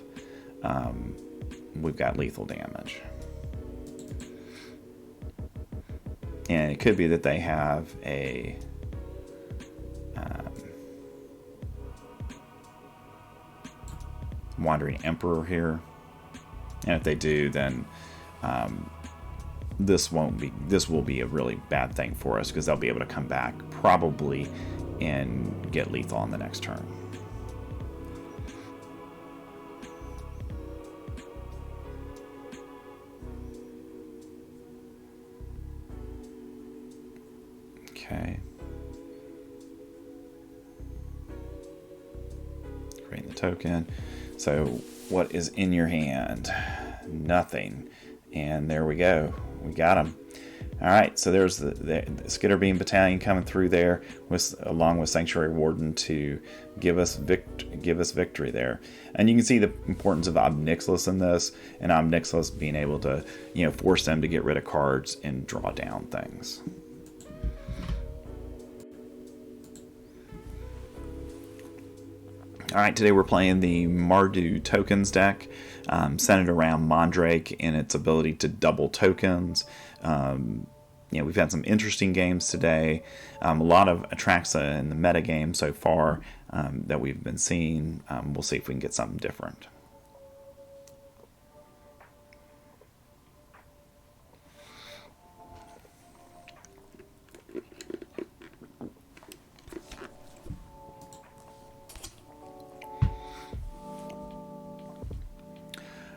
we've got lethal damage. And it could be that they have a Wandering Emperor here, and if they do, then this will be a really bad thing for us, because they'll be able to come back probably and get lethal on the next turn. Okay. Creating the token. So what is in your hand? Nothing. And there we go. We got them. All right. So there's the Skitterbeam Battalion coming through there, along with Sanctuary Warden to give us victory there. And you can see the importance of Ob Nixilis in this, and Ob Nixilis being able to, force them to get rid of cards and draw down things. Alright, today we're playing the Mardu Tokens deck, centered around Mondrak and its ability to double tokens. We've had some interesting games today, a lot of Atraxa in the meta game so far that we've been seeing. We'll see if we can get something different.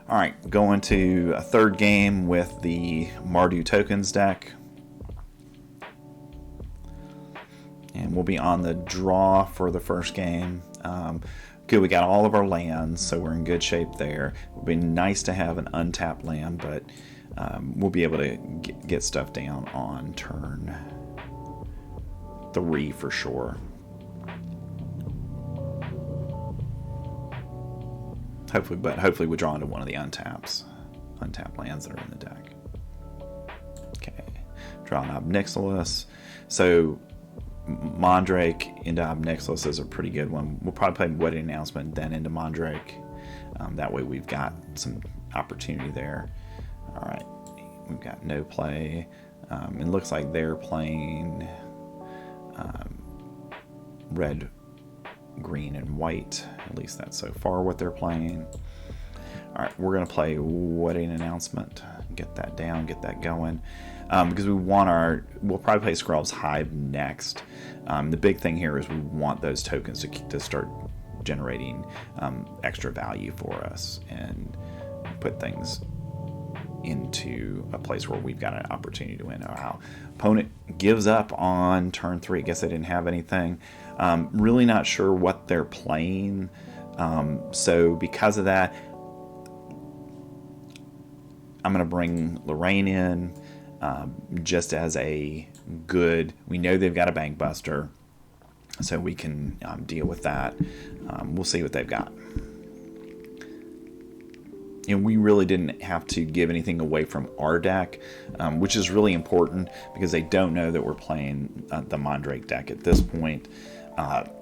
Alright, going to a third game with the Mardu Tokens deck. And we'll be on the draw for the first game. Good, we got all of our lands, so we're in good shape there. It would be nice to have an untapped land, but we'll be able to get stuff down on turn 3 for sure. Hopefully we draw into one of the untapped lands that are in the deck. Okay, draw an Ob Nixilis. So Mondrak into Obnixilis is a pretty good one. We'll probably play Wedding Announcement, then into Mondrak. That way we've got some opportunity there. All right, we've got no play. It looks like they're playing red, green, and white. At least that's so far what they're playing. All right, we're going to play Wedding Announcement. Get that down, get that going. Because we'll probably play Skrell's Hive next. The big thing here is we want those tokens to start generating extra value for us and put things into a place where we've got an opportunity to win. Our opponent gives up on turn 3. I guess they didn't have anything. Really not sure what they're playing. So because of that, I'm going to bring Lorraine in just as a good. We know they've got a Bank Buster, so we can deal with that. We'll see what they've got. And we really didn't have to give anything away from our deck, which is really important because they don't know that we're playing the Mondrak deck at this point.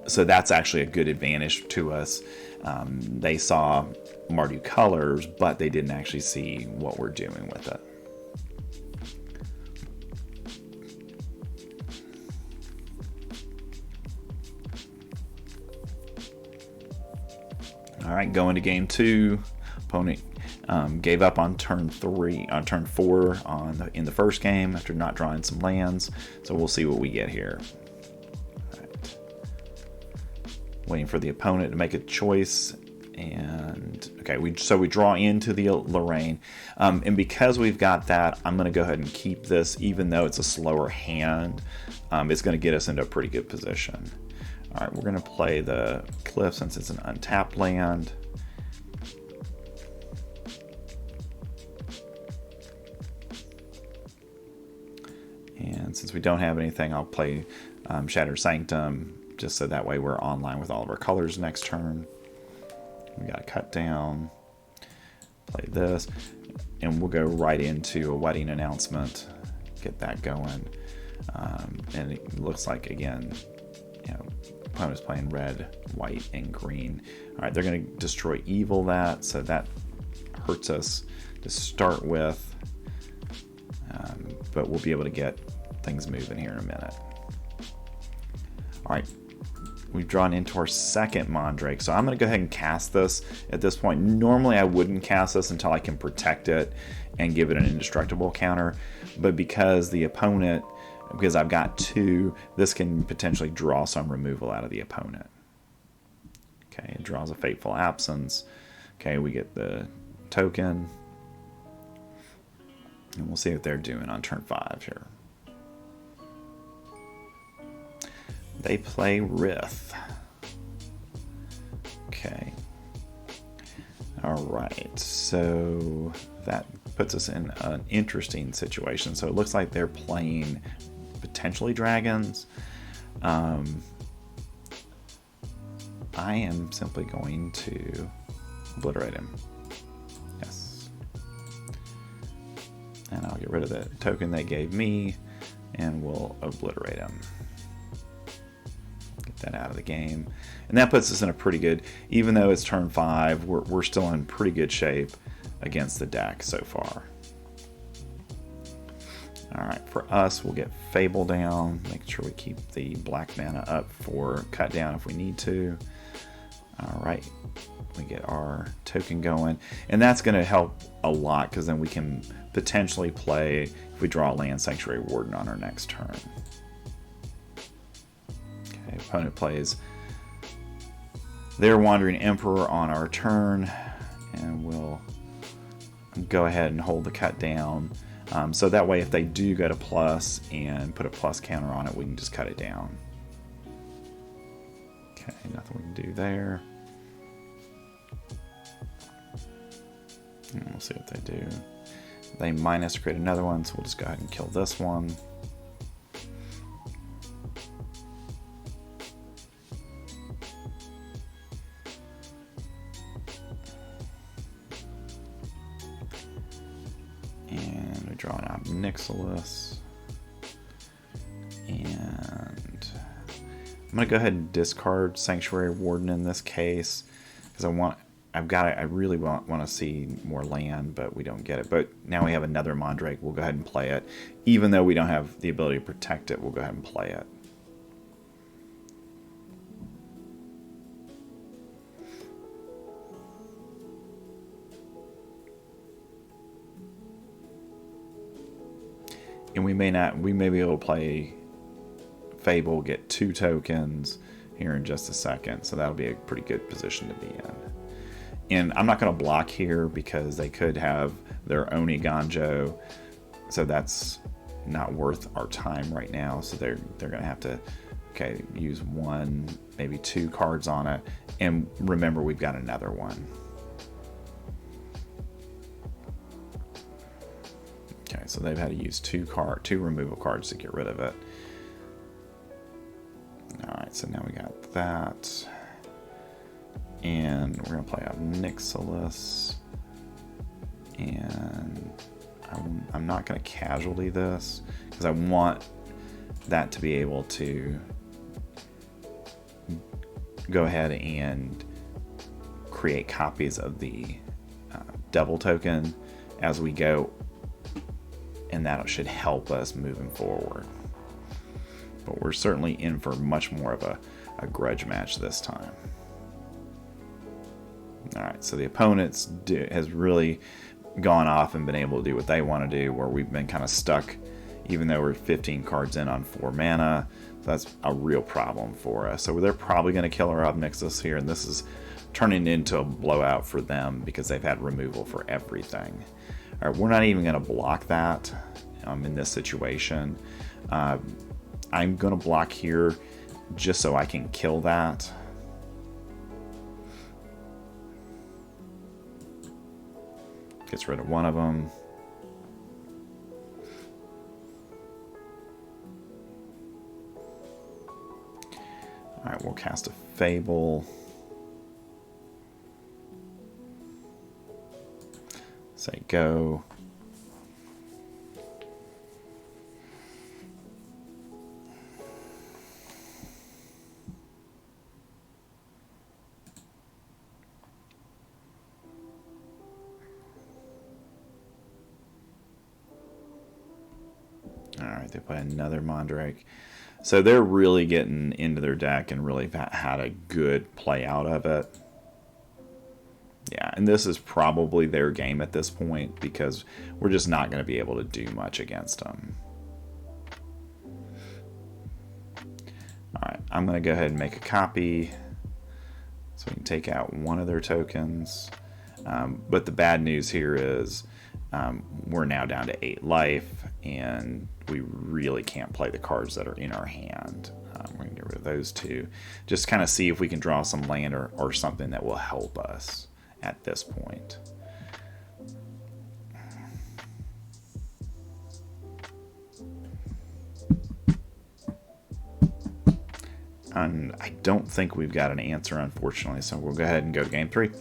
So that's actually a good advantage to us. They saw Mardu colors, but they didn't actually see what we're doing with it. All right, going to game 2. Opponent gave up on turn 4 in the first game after not drawing some lands. So we'll see what we get here. All right. Waiting for the opponent to make a choice. And okay, we draw into the Lorraine, and because we've got that, I'm going to go ahead and keep this, even though it's a slower hand. It's going to get us into a pretty good position. All right, we're going to play the Cliff since it's an untapped land. And since we don't have anything, I'll play Shattered Sanctum, just so that way we're online with all of our colors next turn. We got to cut down, play this, and we'll go right into a Wedding Announcement, get that going. And it looks like, again, opponent's playing red, white, and green. All right, they're going to destroy evil that, so that hurts us to start with. But we'll be able to get things moving here in a minute. All right. We've drawn into our second Mondrak, so I'm going to go ahead and cast this at this point. Normally I wouldn't cast this until I can protect it and give it an indestructible counter, but because I've got 2, this can potentially draw some removal out of the opponent. Okay, it draws a Fateful Absence. Okay, we get the token, and we'll see what they're doing on turn 5 here. They play Rith. Okay. All right. So that puts us in an interesting situation. So it looks like they're playing potentially dragons. I am simply going to obliterate him. Yes. And I'll get rid of the token they gave me, and we'll obliterate him. That out of the game, and that puts us in a pretty good, even though it's turn 5, we're still in pretty good shape against the deck so far. All right, for us, we'll get Fable down, make sure we keep the black mana up for cut down if we need to. All right, we get our token going, and that's going to help a lot because then we can potentially play, if we draw a land, Sanctuary Warden on our next turn. Opponent plays their Wandering Emperor on our turn, and we'll go ahead and hold the cut down. So that way, if they do go to plus and put a plus counter on it, we can just cut it down. Okay, nothing we can do there. And we'll see what they do. They minus create another one, so we'll just go ahead and kill this one. And we draw an Obnixilis. And I'm going to go ahead and discard Sanctuary Warden in this case, because I really want to see more land, but we don't get it. But now we have another Mondrak. We'll go ahead and play it. Even though we don't have the ability to protect it, we'll go ahead and play it. And we may be able to play Fable, get 2 tokens here in just a second. So that'll be a pretty good position to be in. And I'm not going to block here because they could have their Oni Ganjo. So that's not worth our time right now. So they're going to have to, okay, use 1, maybe 2 cards on it. And remember, we've got another one. Okay, so they've had to use 2 removal cards to get rid of it. Alright, so now we got that. And we're going to play out Nixilis. And I'm not going to casualty this, because I want that to be able to go ahead and create copies of the Devil token as we go. And that should help us moving forward. But we're certainly in for much more of a grudge match this time. Alright, so the opponents has really gone off and been able to do what they want to do, where we've been kind of stuck, even though we're 15 cards in on 4 mana. So that's a real problem for us. So they're probably going to kill our Obnixis here, and this is turning into a blowout for them because they've had removal for everything. All right, we're not even going to block that in this situation. I'm going to block here just so I can kill that. Gets rid of one of them. All right, we'll cast a Fable. Say go. Alright, they play another Mondrak. So they're really getting into their deck and really had a good play out of it. Yeah, and this is probably their game at this point because we're just not going to be able to do much against them. Alright, I'm going to go ahead and make a copy so we can take out one of their tokens. But the bad news here is we're now down to 8 life, and we really can't play the cards that are in our hand. We're going to get rid of those 2. Just kind of see if we can draw some land or something that will help us at this point. And I don't think we've got an answer, unfortunately, so we'll go ahead and go to game 3.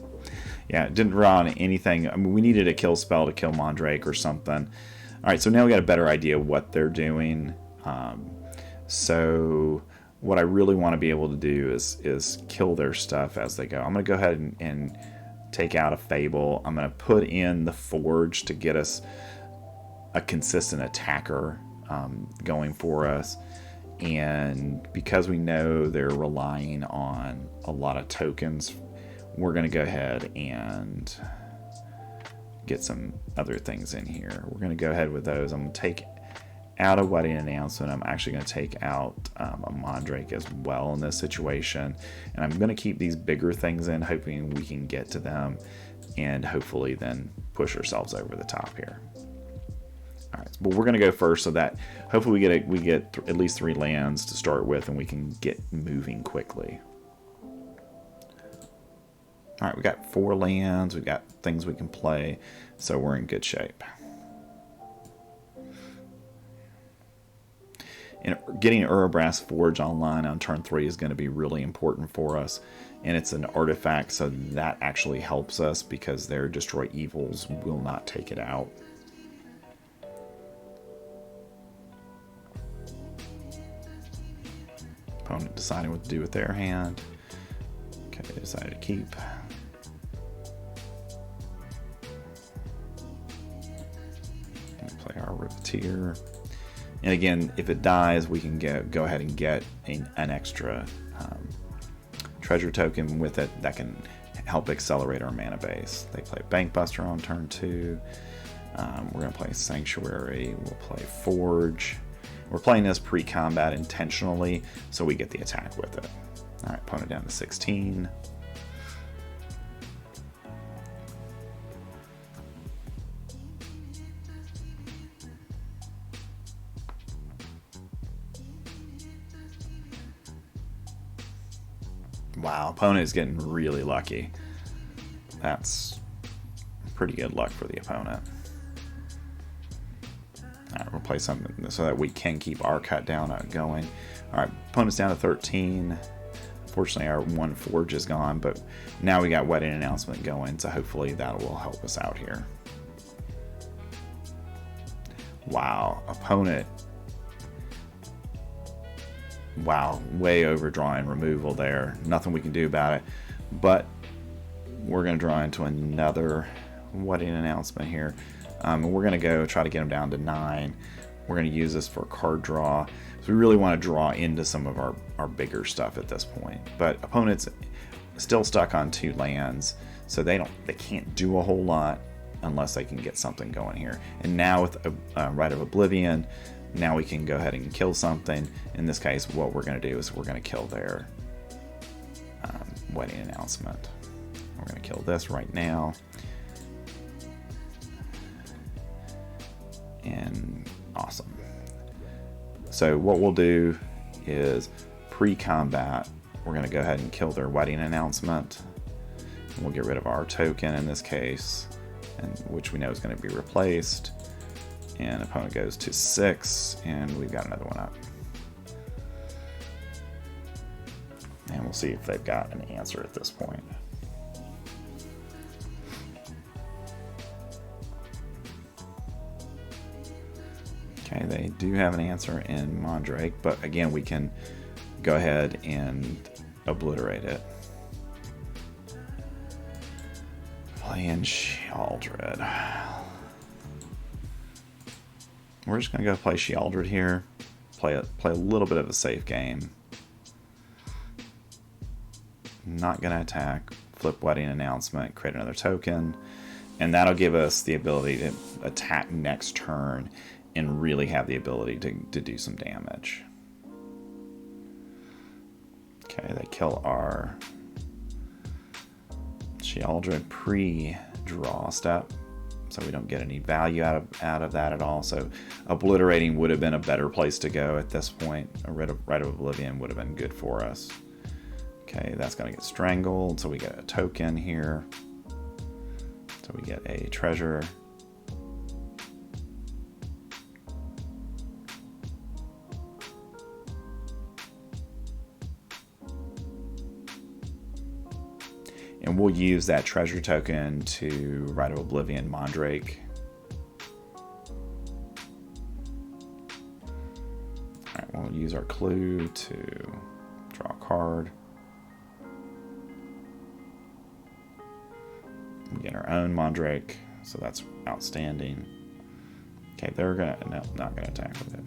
Yeah, it didn't draw on anything. I mean, we needed a kill spell to kill Mondrak or something. All right, so now we got a better idea of what they're doing. So what I really want to be able to do is kill their stuff as they go. I'm going to go ahead and take out a Fable. I'm going to put in the Forge to get us a consistent attacker going for us. And because we know they're relying on a lot of tokens, we're going to go ahead and get some other things in here. We're going to go ahead with those. I'm going to take out a wedding announcement. I'm actually going to take out a Mondrak as well in this situation. And I'm going to keep these bigger things in, hoping we can get to them and hopefully then push ourselves over the top here. All right, but we're going to go first so that hopefully we get at least 3 lands to start with and we can get moving quickly. All right, we got 4 lands, we got things we can play, so we're in good shape. And getting Urabrass Forge online on turn 3 is going to be really important for us. And it's an artifact, so that actually helps us because their Destroy Evils will not take it out. opponent deciding what to do with their hand. Okay, they decided to keep. Play our Riveteer. And again, if it dies, we can go ahead and get an extra treasure token with it that can help accelerate our mana base. They play Bankbuster on turn 2. We're going to play Sanctuary. We'll play Forge. We're playing this pre-combat intentionally so we get the attack with it. All right, opponent down to 16. Wow, opponent is getting really lucky. That's pretty good luck for the opponent. Alright, we'll play something so that we can keep our cut down going. Alright, opponent's down to 13. Unfortunately, our one Forge is gone, but now we got Wedding Announcement going, so hopefully that will help us out here. Wow, opponent. Wow, way overdrawing removal there. Nothing we can do about it, but we're going to draw into another Wedding Announcement here. We're going to go try to get them down to 9. We're going to use this for card draw. So we really want to draw into some of our bigger stuff at this point. But opponent's still stuck on 2 lands, so they can't do a whole lot unless they can get something going here. And now with Rite of Oblivion, now we can go ahead and kill something. In this case, what we're going to do is we're going to kill their Wedding Announcement. We're going to kill this right now. And awesome. So what we'll do is pre-combat, we're going to go ahead and kill their Wedding Announcement. And we'll get rid of our token in this case, and which we know is going to be replaced. And opponent goes to 6, and we've got another one up. And we'll see if they've got an answer at this point. Okay, they do have an answer in Mondrak, but again, we can go ahead and obliterate it. Playing Sheoldred. We're just going to go play Sheoldred here. Play a little bit of a safe game. Not going to attack. Flip Wedding Announcement. Create another token. And that'll give us the ability to attack next turn and really have the ability to do some damage. Okay, they kill our Sheoldred pre-draw step, so we don't get any value out of that at all. So obliterating would have been a better place to go at this point. A Rite of Oblivion would have been good for us. Okay, that's going to get strangled, so we get a token here. So we get a treasure. And we'll use that treasure token to Rite of Oblivion Mondrak. Alright, we'll use our clue to draw a card. We get our own Mondrak, so that's outstanding. Okay, they're gonna, no, not gonna attack with it.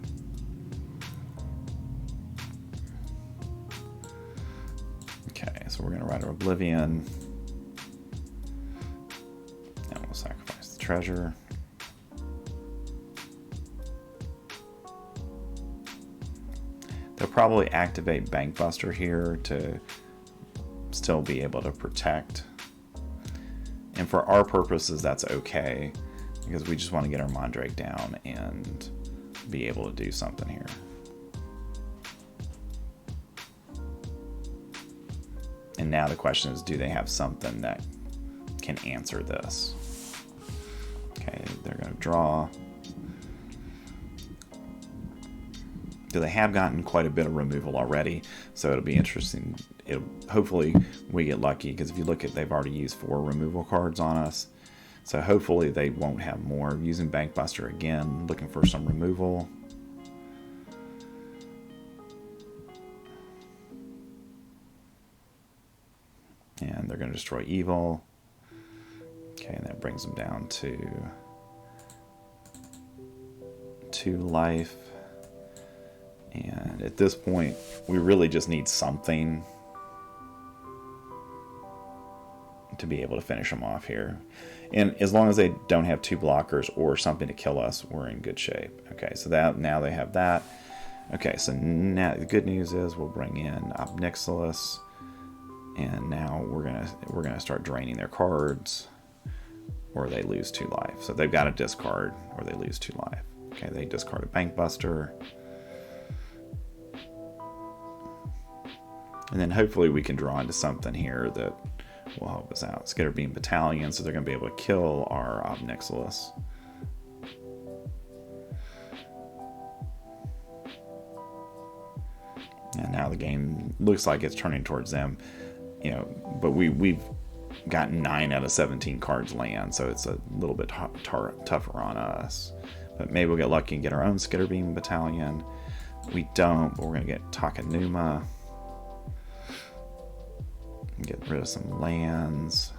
Okay, so we're gonna Rite of Oblivion. And we'll sacrifice the treasure. They'll probably activate Bankbuster here to still be able to protect. And for our purposes, that's okay, because we just want to get our Mondrak down and be able to do something here. And now the question is, do they have something that can answer this? Okay, they're going to draw. They have gotten quite a bit of removal already, so it'll be interesting. Hopefully we get lucky, because if you look at, they've already used 4 removal cards on us, so hopefully they won't have more. Using Bankbuster again, looking for some removal. they're going to destroy evil. Okay, and that brings them down to 2 life. And at this point, we really just need something to be able to finish them off here. And as long as they don't have 2 blockers or something to kill us, we're in good shape. Okay, so that now they have that. Okay, so now the good news is we'll bring in Obnixilis, and now we're gonna start draining their cards, or they lose 2 life. So they've got to discard, or they lose 2 life. Okay, they discard a Bankbuster. And then hopefully we can draw into something here that will help us out. Skitter Beam Battalion, so they're going to be able to kill our Obnixilis. And now the game looks like it's turning towards them, you know. But we've got 9 out of 17 cards land, so it's a little bit tougher on us. But maybe we'll get lucky and get our own Skitter Beam Battalion. We don't, but we're going to get Takenuma. Get rid of some lands.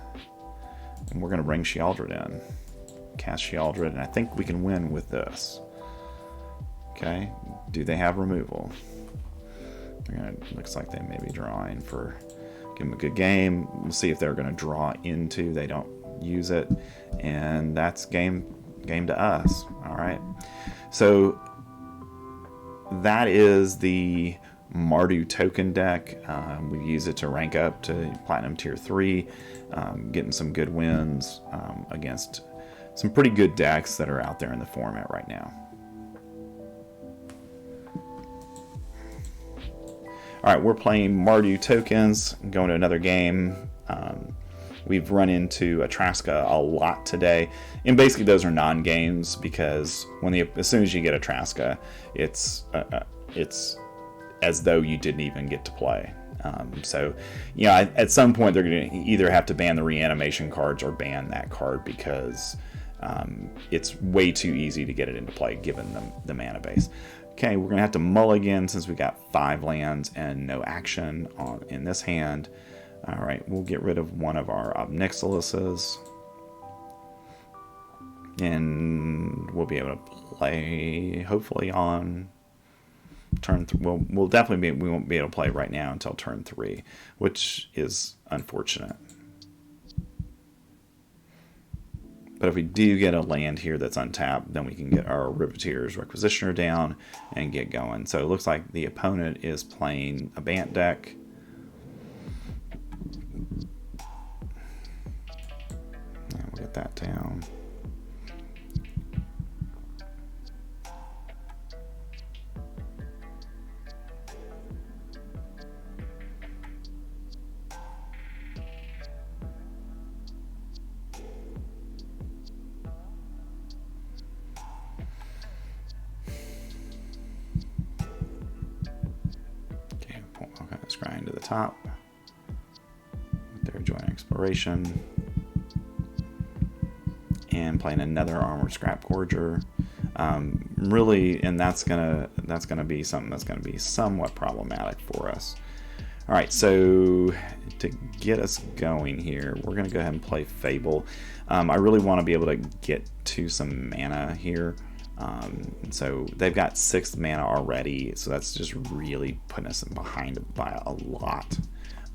And we're going to bring Shealdred in. Cast Shealdred, and I think we can win with this. Okay, do they have removal? Looks like they may be drawing for... Give them a good game. We'll see if they're going to draw into. They don't use it. And that's game to us. Alright. So that is the Mardu token deck. We use it to rank up to Platinum Tier 3, getting some good wins against some pretty good decks that are out there in the format right now. Alright, we're playing Mardu Tokens, going to another game. We've run into Atraska a lot today, and basically those are non-games because as soon as you get Atraska, it's as though you didn't even get to play. So, you know, at some point they're going to either have to ban the reanimation cards or ban that card because it's way too easy to get it into play given the mana base. Okay, we're going to have to mulligan since we got 5 lands and no action in this hand. All right, we'll get rid of one of our Obnixilises. And we'll be able to play, hopefully, on turn 3. We'll definitely we won't be able to play right now until turn 3, which is unfortunate. But if we do get a land here that's untapped, then we can get our Riveteer's Requisitioner down and get going. So it looks like the opponent is playing a Bant deck. And we'll get that down. Grind to the top. They're joining exploration and playing another Armored Scrap Gorger. Really, and that's gonna be something that's gonna be somewhat problematic for us. All right, so to get us going here, we're gonna go ahead and play Fable. I really want to be able to get to some mana here. So they've got 6 mana already, so that's just really putting us behind by a lot.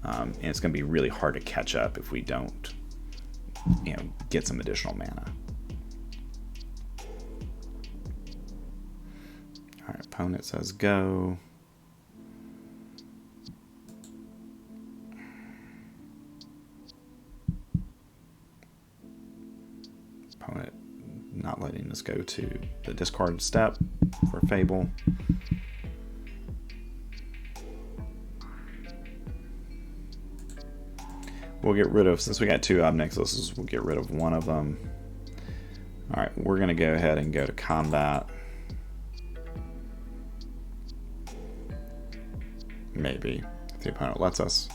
And it's going to be really hard to catch up if we don't, get some additional mana. All right, opponent says go. Opponent not letting us go to the discard step for Fable. We'll get rid of, since we got 2 Obnixilises, we'll get rid of one of them. Alright, we're going to go ahead and go to combat. Maybe, if the opponent lets us.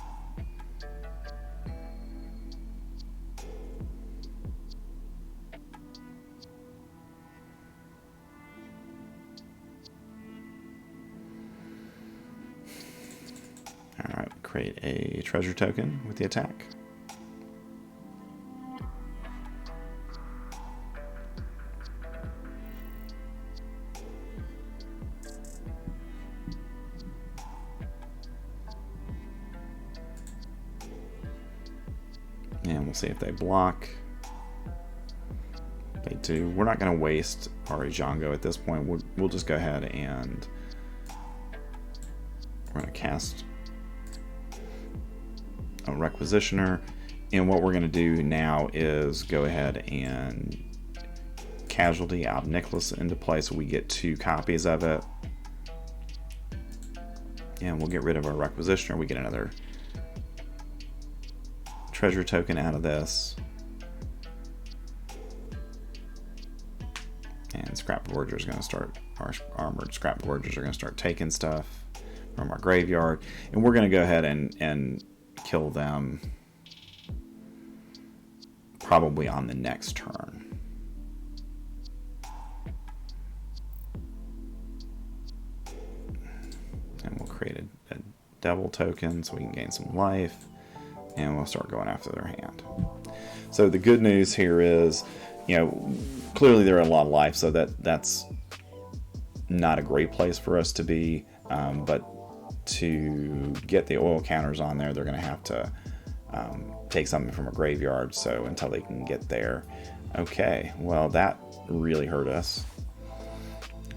Alright, create a treasure token with the attack. we'll see if they block. They do. We're not going to waste our Django at this point. We'll just go ahead and we're going to cast a Requisitioner. And what we're going to do now is go ahead and casualty Ob Nicholas into play so we get 2 copies of it. And we'll get rid of our Requisitioner. We get another treasure token out of this. And Scrap Gorgers is going to start, our armored Scrap Gorgers are going to start taking stuff from our graveyard. And we're going to go ahead and kill them probably on the next turn. And we'll create a devil token so we can gain some life. And we'll start going after their hand. So the good news here is, you know, clearly they're a lot of life, so that's not a great place for us to be. But to get the oil counters on there, they're going to have to take something from a graveyard. So until they can get there, okay. Well, that really hurt us.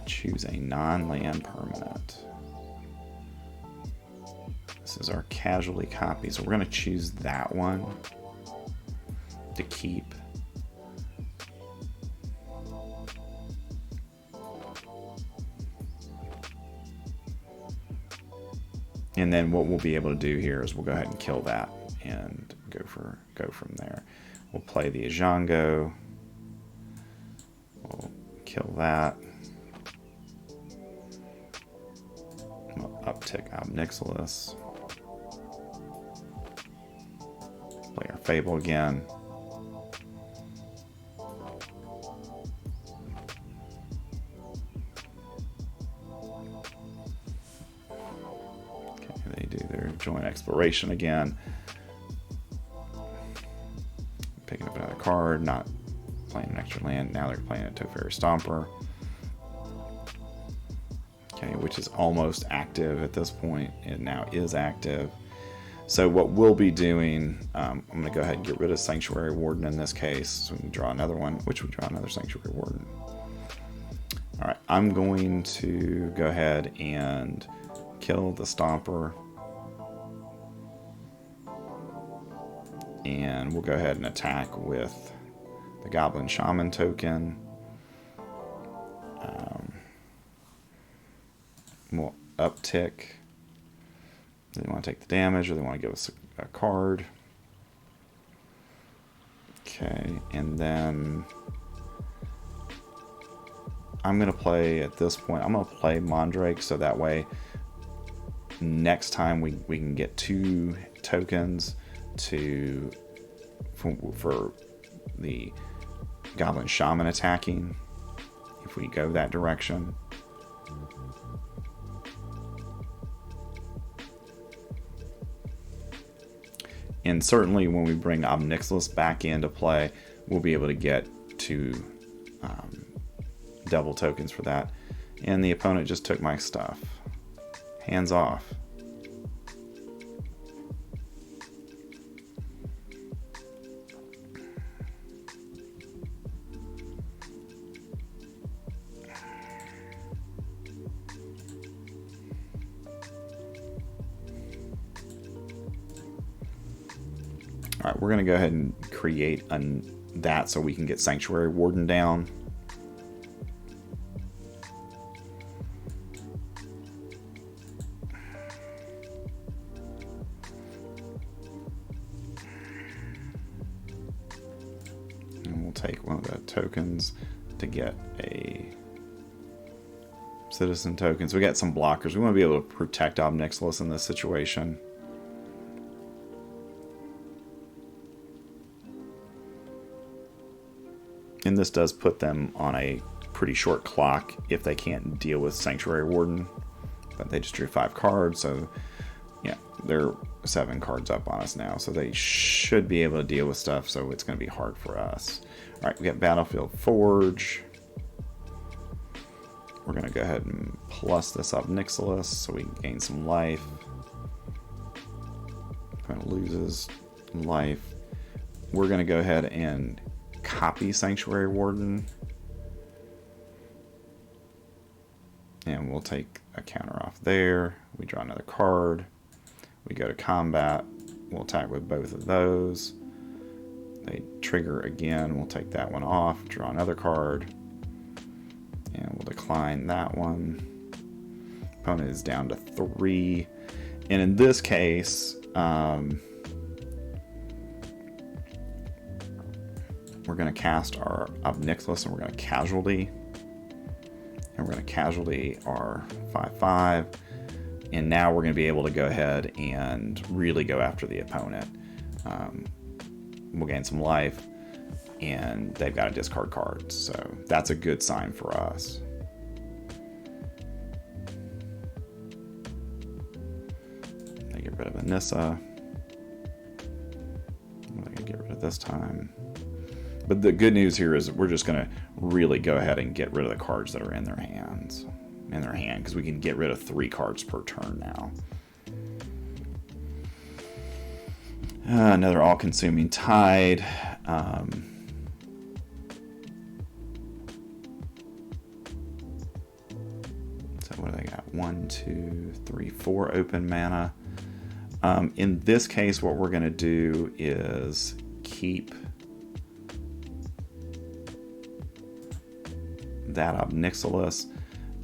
Choose a non-land permanent. This is our casualty copy, so we're going to choose that one to keep. And then what we'll be able to do here is we'll go ahead and kill that and go from there. We'll play the Django. We'll kill that. We'll uptick Ob Nicholas. Play our Fable again. They do their joint exploration again. Picking up another card, not playing an extra land. Now they're playing a Teferi Stomper. Okay, which is almost active at this point. It now is active. So what we'll be doing, I'm going to go ahead and get rid of Sanctuary Warden in this case. So we can draw another one, which we draw another Sanctuary Warden. All right, I'm going to go ahead and kill the Stomper. And we'll go ahead and attack with the Goblin Shaman token. We'll uptick. They want to take the damage, or they want to give us a card. Okay, and then I'm going to play, at this point, I'm going to play Mondrak, so that way next time we can get 2 tokens for the Goblin Shaman attacking, if we go that direction. And certainly when we bring Ob Nicholas back into play, we'll be able to get 2 double tokens for that. And the opponent just took my stuff. Hands off. All right, we're going to go ahead and create that so we can get Sanctuary Warden down. And we'll take one of the tokens to get a citizen token. So we got some blockers. We want to be able to protect Ob Nicholas in this situation. And this does put them on a pretty short clock if they can't deal with Sanctuary Warden. But they just drew 5 cards, so yeah, they're 7 cards up on us now. So they should be able to deal with stuff, so it's going to be hard for us. All right, we got Battlefield Forge. We're going to go ahead and plus this up Nicholas so we can gain some life. Kind of loses life. we're going to go ahead and copy Sanctuary Warden. And we'll take a counter off there. We draw another card. We go to combat. We'll attack with both of those. They trigger again. We'll take that one off. Draw another card. And we'll decline that one. Opponent is down to 3. And in this case, we're going to cast our Obnixilis and we're going to casualty. And we're going to casualty our 5/5. And now we're going to be able to go ahead and really go after the opponent. We'll gain some life. And they've got to discard cards. So that's a good sign for us. They get rid of Anissa. What are they going to get rid of this time? But the good news here is we're just going to really go ahead and get rid of the cards that are in their hands. Because we can get rid of 3 cards per turn now. Another all-consuming tide. So what do they got? 1, 2, 3, 4 open mana. In this case, what we're going to do is keep that Obnixilis.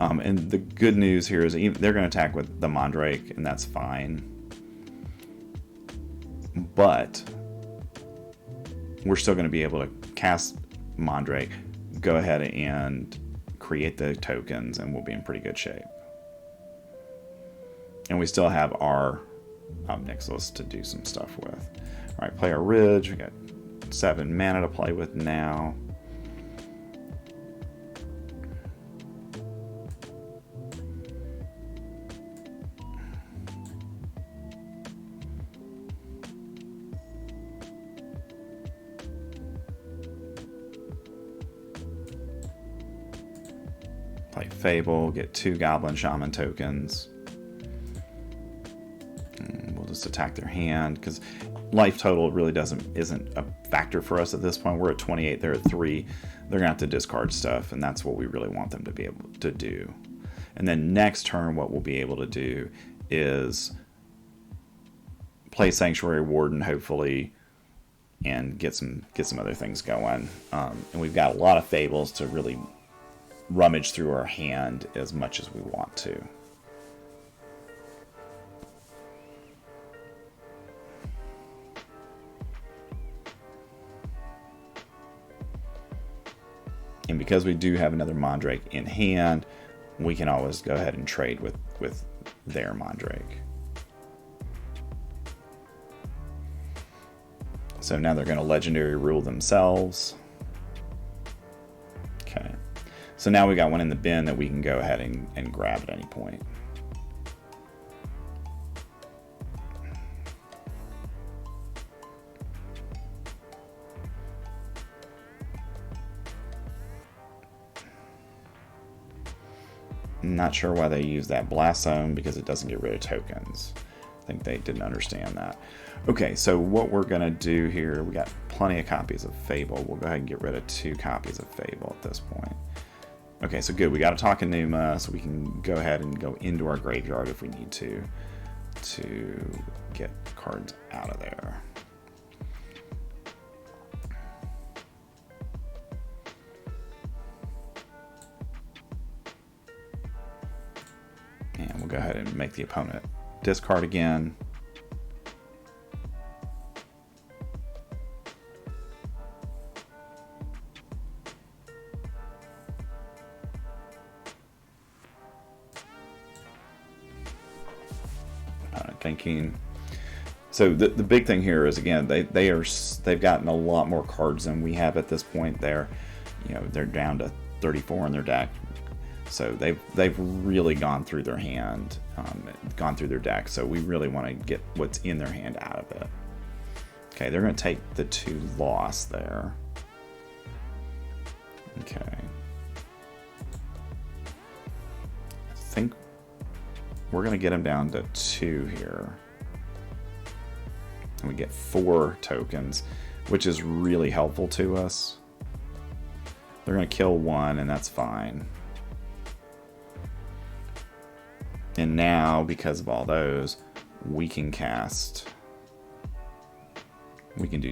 And the good news here is they're going to attack with the Mondrak, and that's fine. But we're still going to be able to cast Mondrak, go ahead and create the tokens, and we'll be in pretty good shape. And we still have our Obnixilis to do some stuff with. All right, play our Ridge. We got 7 mana to play with now. Play Fable, get 2 Goblin Shaman tokens. And we'll just attack their hand because life total really isn't a factor for us at this point. We're at 28, they're at 3. They're gonna have to discard stuff, and that's what we really want them to be able to do. And then next turn, what we'll be able to do is play Sanctuary Warden, hopefully, and get some other things going. And we've got a lot of Fables to really rummage through our hand as much as we want to. And because we do have another Mondrak in hand, we can always go ahead and trade with their Mondrak. So now they're going to legendary rule themselves. Okay. So now we got one in the bin that we can go ahead and grab at any point. I'm not sure why they use that Blast Zone because it doesn't get rid of tokens. I think they didn't understand that. Okay, so what we're going to do here, we got plenty of copies of Fable. We'll go ahead and get rid of 2 copies of Fable at this point. Okay, so good. We got a Talk Enigma, so we can go ahead and go into our graveyard if we need to get cards out of there. And we'll go ahead and make the opponent discard again. Thinking. So the big thing here is, again, they've gotten a lot more cards than we have at this point. They're down to 34 in their deck. So they've really gone through their hand, gone through their deck. So we really want to get what's in their hand out of it. Okay, they're going to take the 2 loss there. Okay. I think we're going to get them down to 2 here. And we get 4 tokens. which is really helpful to us. They're going to kill one, and that's fine. And now, because of all those, we can do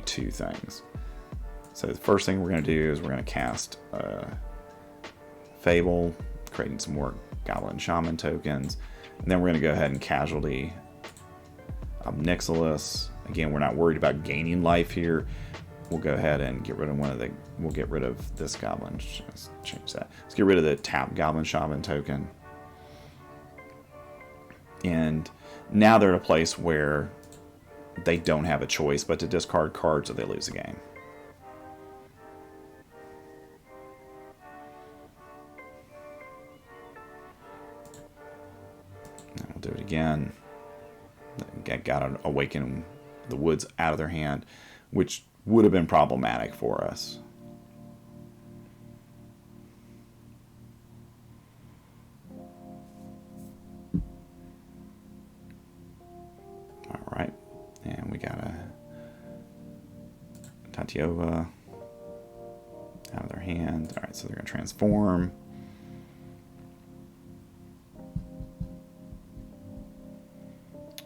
two things. So the first thing we're going to do is we're going to cast Fable, creating some more Goblin Shaman tokens. And then we're going to go ahead and casualty Obnixilis. Again, we're not worried about gaining life here. We'll go ahead and get rid of we'll get rid of this Goblin. Let's change that. Let's get rid of the tap Goblin Shaman token. And now they're at a place where they don't have a choice but to discard cards or they lose a game. And we'll do it again. Got to awaken the woods out of their hand, which would have been problematic for us. All right, and we got a Tatiova out of their hand. All right, so they're going to transform.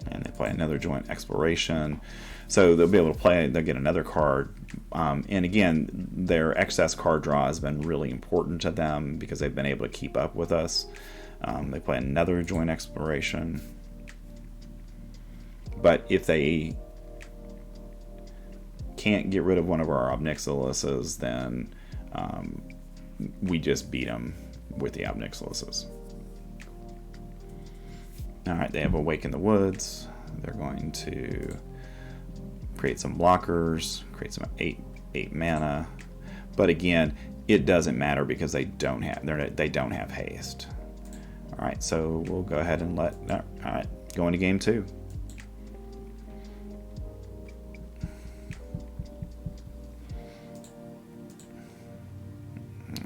And they play another joint exploration. So they'll be able to play, they'll get another card. And again, their excess card draw has been really important to them because they've been able to keep up with us. They play another joint exploration. But if they can't get rid of one of our Obnixilises, then we just beat them with the Obnixilises. Alright, they have Awaken the Woods. They're going to create some blockers, create some 8 mana. But again, it doesn't matter because they don't have haste. Alright, so we'll go ahead and go into game 2.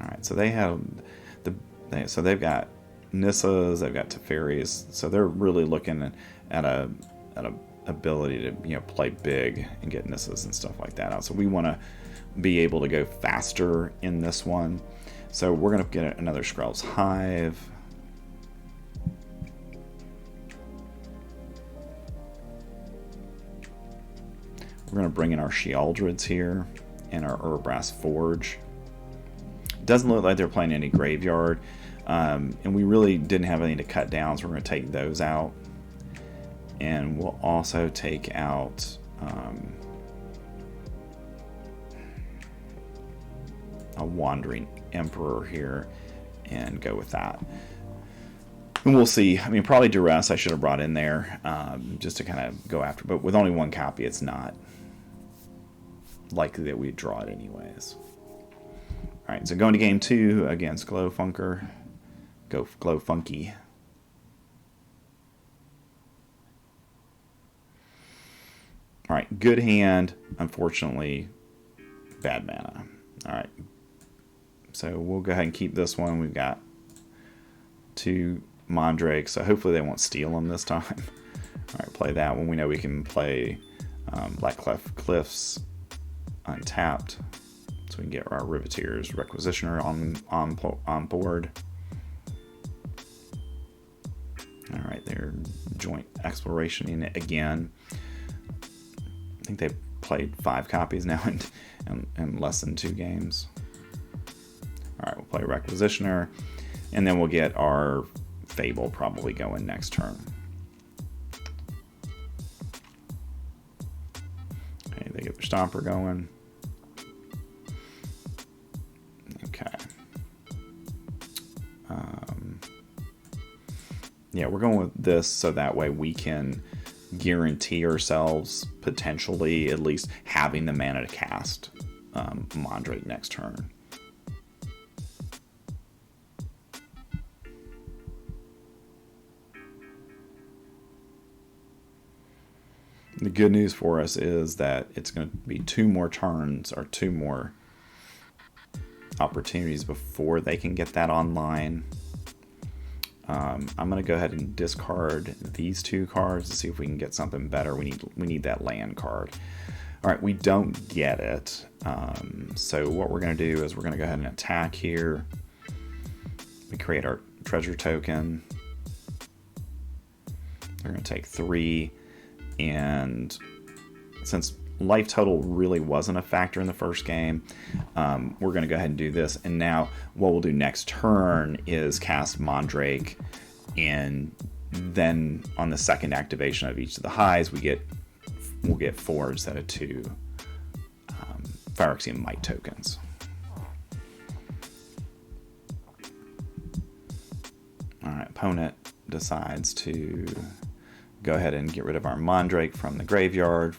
Alright, so they have they've got Nissas, they've got Teferis, so they're really looking at a ability to play big and get Nissas and stuff like that out. So we want to be able to go faster in this one. So we're going to get another Skrell's Hive. We're going to bring in our Shealdrids here and our Urbrass Forge. Doesn't look like they're playing any graveyard. And we really didn't have anything to cut down, so we're going to take those out. And we'll also take out a Wandering Emperor here and go with that. And we'll see. I mean, probably Duress I should have brought in there just to kind of go after. But with only one copy, it's not likely that we'd draw it anyways. All right, so going to game 2 against Glowfunker. Go Glowfunky. All right, good hand. Unfortunately, bad mana. All right, so we'll go ahead and keep this one. We've got 2 Mondrakes, so hopefully they won't steal them this time. All right, play that one. We know we can play Black Cliffs untapped, so we can get our Riveteer's Requisitioner on board. All right, they're joint exploration again. I think they've played 5 copies now in less than 2 games. All right, we'll play Requisitioner, and then we'll get our Fable probably going next turn. Okay, they get their Stomper going. Okay. Yeah, we're going with this so that way we can guarantee ourselves potentially at least having the mana to cast Mondrak next turn. The good news for us is that it's going to be 2 more turns or 2 more opportunities before they can get that online. I'm going to go ahead and discard these 2 cards to see if we can get something better. We need that land card. All right, we don't get it. So what we're going to do is we're going to go ahead and attack here. We create our treasure token. We're going to take 3, and since life total really wasn't a factor in the first game, we're going to go ahead and do this. And now what we'll do next turn is cast Mondrak, and then on the second activation of each of the highs, we'll get 4 instead of 2 Phyrexian Might tokens. All right, opponent decides to go ahead and get rid of our Mondrak from the graveyard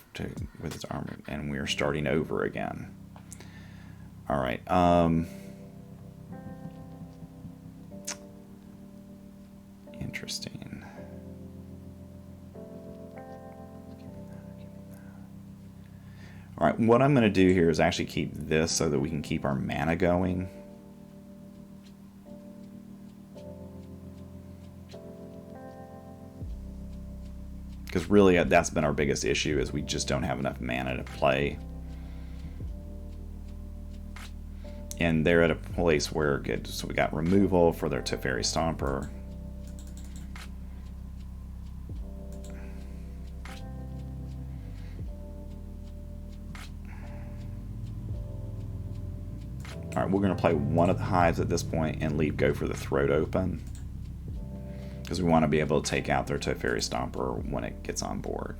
with its armor, and we are starting over again. All right. Interesting. All right, what I'm going to do here is actually keep this so that we can keep our mana going. Because really, that's been our biggest issue, is we just don't have enough mana to play. And they're at a place where so we got removal for their Teferi Stomper. All right, we're going to play one of the hives at this point and leave go for the Throat Open, because we want to be able to take out their Teferi Stomper when it gets on board.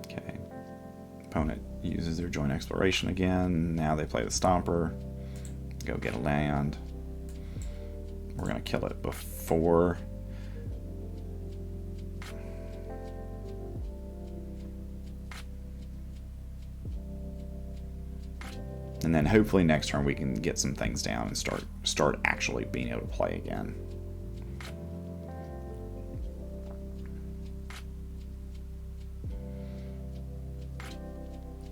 Okay. Opponent uses their Joint Exploration again. Now they play the Stomper. Go get a land. We're going to kill it before. And then hopefully next turn we can get some things down and start actually being able to play again.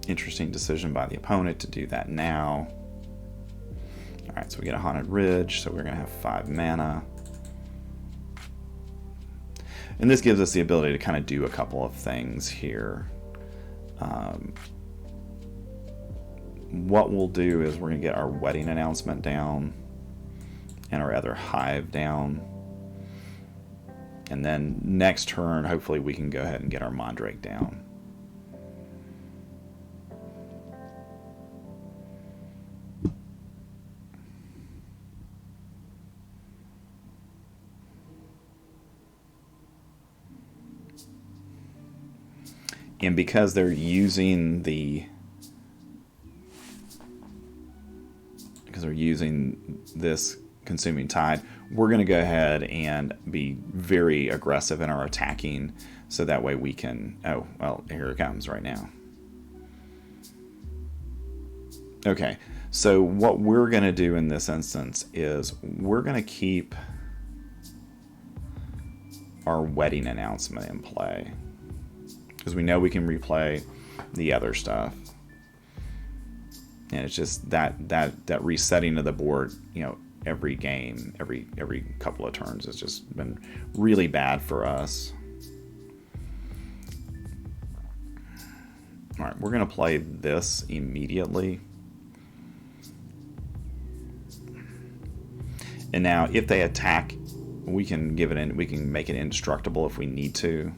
Interesting decision by the opponent to do that now. Alright, so we get a Haunted Ridge, so we're going to have 5 mana. And this gives us the ability to kind of do a couple of things here. What we'll do is we're going to get our Wedding Announcement down and our other hive down. And then next turn, hopefully we can go ahead and get our Mondrak down. And because they're using this Consuming Tide, we're going to go ahead and be very aggressive in our attacking, so that way we can... Oh, well, here it comes right now. Okay, so what we're going to do in this instance is we're going to keep our Wedding Announcement in play, because we know we can replay the other stuff. And it's just that resetting of the board, you know, every game, every couple of turns has just been really bad for us. All right, we're going to play this immediately. And now if they attack, we can make it indestructible if we need to.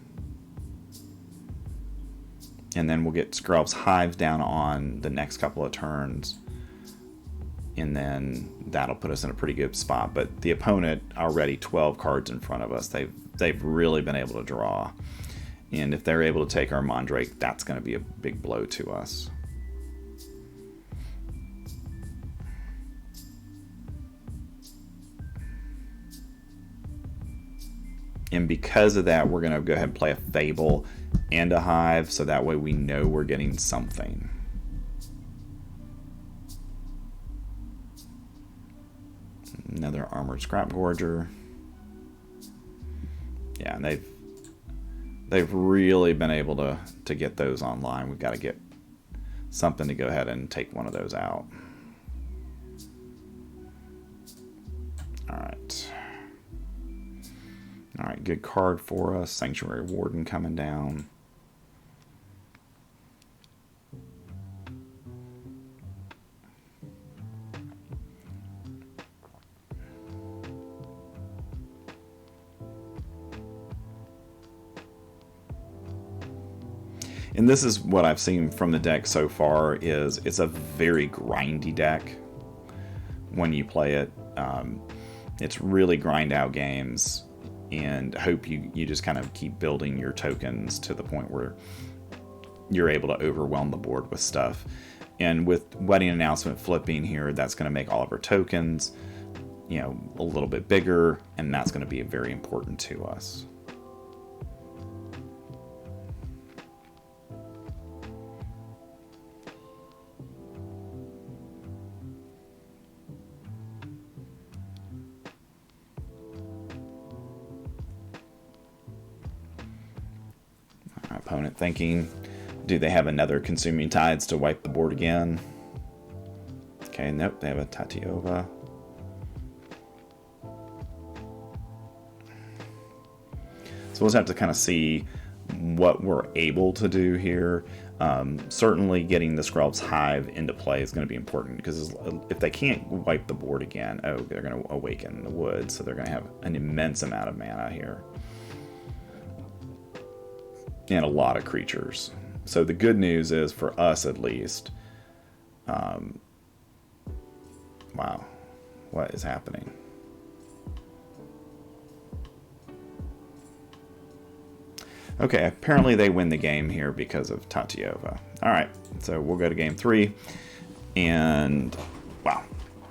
And then we'll get Scrub's hives down on the next couple of turns, and then that'll put us in a pretty good spot. But the opponent already 12 cards in front of us. They've really been able to draw, and if they're able to take our Mondrak, that's going to be a big blow to us. And because of that, we're going to go ahead and play a Fable and a hive, so that way we know we're getting something. Another Armored Scrap Gorger. Yeah, and they've really been able to get those online. We've got to get something to go ahead and take one of those out. Alright. Alright, good card for us. Sanctuary Warden coming down. And this is what I've seen from the deck so far, is it's a very grindy deck when you play it. It's really grind out games, and hope you just kind of keep building your tokens to the point where you're able to overwhelm the board with stuff. And with Wedding Announcement flipping here, that's going to make all of our tokens, you know, a little bit bigger, and that's going to be very important to us. Opponent thinking, do they have another Consuming Tides to wipe the board again? Okay, nope, they have a Tatyova. So we'll just have to kind of see what we're able to do here. Certainly getting the Skrelv's Hive into play is going to be important, because if they can't wipe the board again, oh, they're going to awaken the wood, so they're going to have an immense amount of mana here. And a lot of creatures. So the good news is, for us at least, wow, what is happening? Okay, apparently they win the game here because of Tatyova. Alright, so we'll go to game 3. And, wow.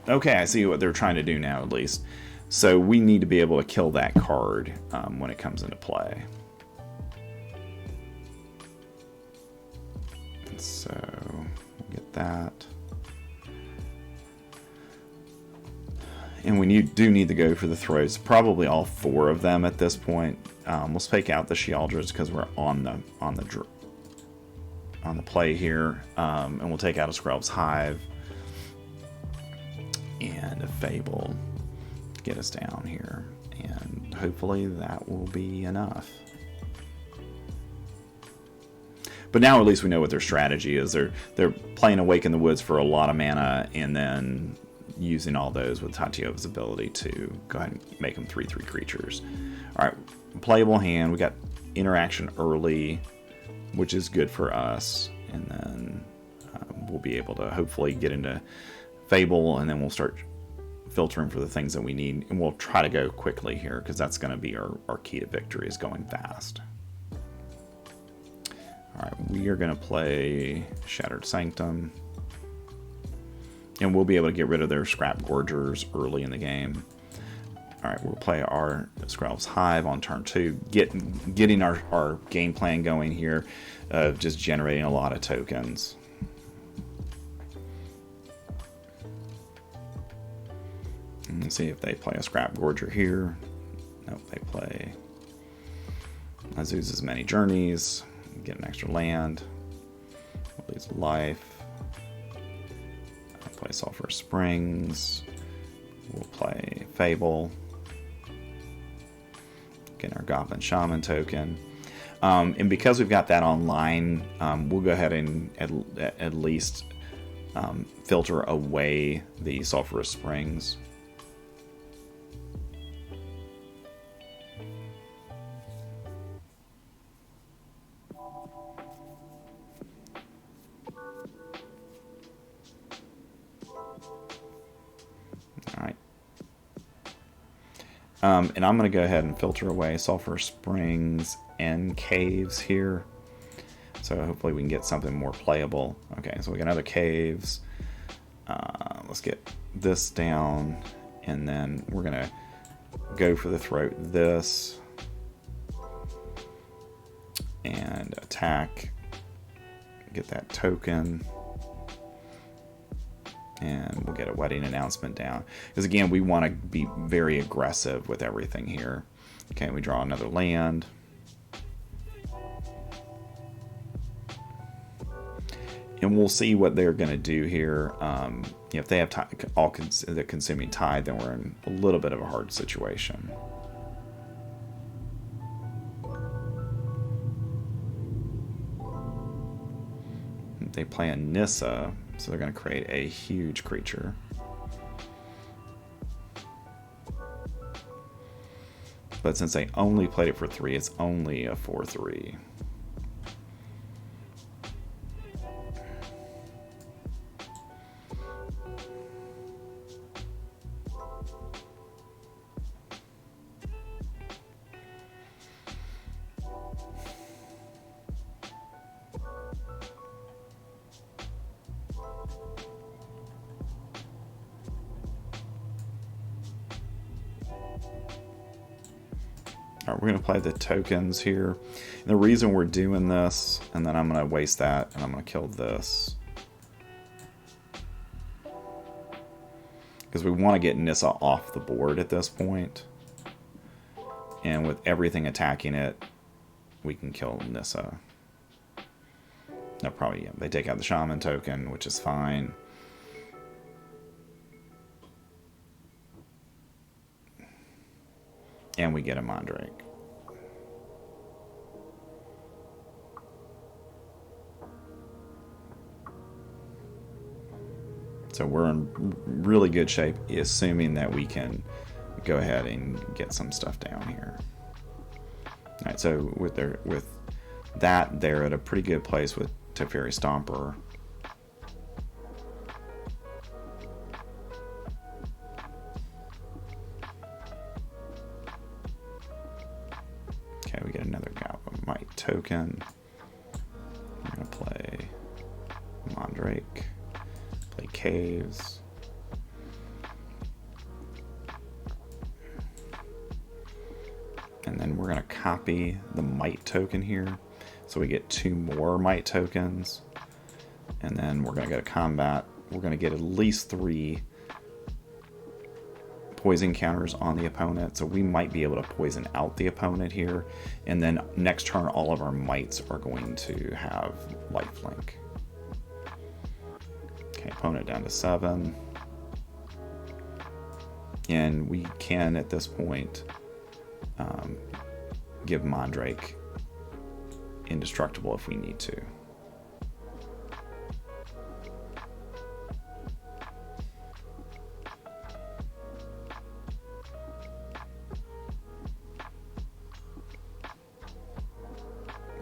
Okay, I see what they're trying to do now, at least. So we need to be able to kill that card when it comes into play. So we'll get that. And we do need to go for the throws. Probably all 4 of them at this point. We'll spake out the Sheoldred's because we're on the play here. And we'll take out a Skrelv's Hive and a Fable to get us down here. And hopefully that will be enough. But now at least we know what their strategy is. They're playing Awaken the Woods for a lot of mana, and then using all those with Tatyova's ability to go ahead and make them 3/3 creatures. Alright, playable hand. We got interaction early, which is good for us. And then we'll be able to hopefully get into Fable, and then we'll start filtering for the things that we need. And we'll try to go quickly here, because that's going to be our key to victory, is going fast. Alright, we are going to play Shattered Sanctum. And we'll be able to get rid of their Scrap Gorgers early in the game. Alright, we'll play our Skrelv's Hive on turn 2. Getting our game plan going here of just generating a lot of tokens. And let's see if they play a Scrap Gorger here. Nope, they play Azusa's Many Journeys. Get an extra land. Lose life. I'll play Sulphur Springs. We'll play Fable. Get our Goblin Shaman token. And because we've got that online, we'll go ahead and at least filter away the Sulphurous Springs. And I'm going to go ahead and filter away Sulphur Springs and Caves here. So hopefully we can get something more playable. Okay, so we got another Caves. Let's get this down. And then we're going to go for the throat this. And attack. Get that token. And we'll get a Wedding Announcement down. Because again, we want to be very aggressive with everything here. Okay, we draw another land. And we'll see what they're going to do here. If they have the consuming tide, then we're in a little bit of a hard situation. They play a Nissa, so they're going to create a huge creature. But since they only played it for 3, it's only a 4/3. Alright, we're going to play the tokens here. And the reason we're doing this, and then I'm going to waste that, and I'm going to kill this. Because we want to get Nissa off the board at this point. And with everything attacking it, we can kill Nissa. No, probably, yeah, they take out the Shaman token, which is fine. And we get a Mondrak. So we're in really good shape, assuming that we can go ahead and get some stuff down here. All right, so with that, they're at a pretty good place with Teferi Stomper. Okay, we get another Might token. We're going to play Mondrak, play Caves. And then we're going to copy the Might token here. So we get 2 more Might tokens. And then we're going to go to combat. We're going to get at least 3 poison counters on the opponent, so we might be able to poison out the opponent here, and then next turn all of our mites are going to have lifelink. Okay, opponent down to 7, and we can at this point give Mondrak indestructible if we need to.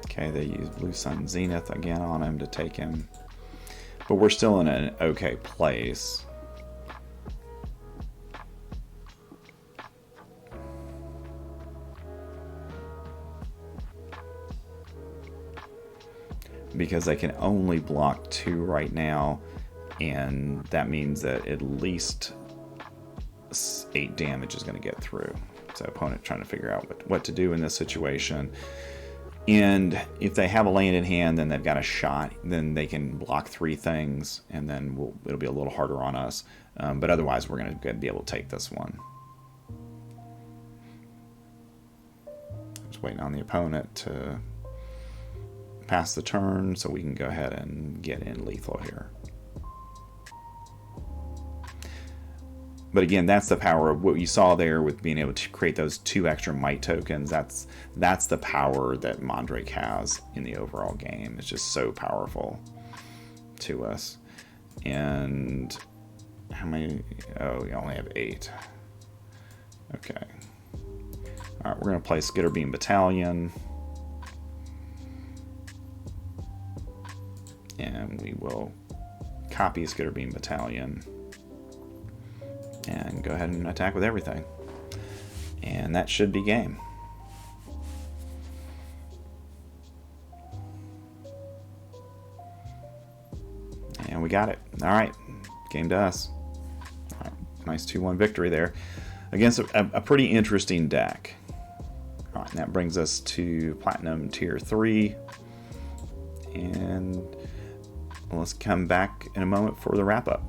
Okay, they use Blue Sun Zenith again on him to take him. But we're still in an okay place. Because they can only block 2 right now, and that means that at least 8 damage is going to get through. So opponent trying to figure out what to do in this situation. And if they have a land in hand, then they've got a shot, then they can block 3 things, and then it'll be a little harder on us. But otherwise, we're going to be able to take this one. Just waiting on the opponent to pass the turn so we can go ahead and get in lethal here. But again, that's the power of what you saw there with being able to create those 2 extra Might tokens. That's the power that Mondrak has in the overall game. It's just so powerful to us. And how many? Oh, we only have 8. Okay. All right, we're going to play Skitterbeam Battalion. And we will copy Skitterbeam Battalion and go ahead and attack with everything. And that should be game. And we got it. All right, game to us. All right, nice 2-1 victory there against a pretty interesting deck. All right, and that brings us to Platinum Tier 3. And let's come back in a moment for the wrap-up.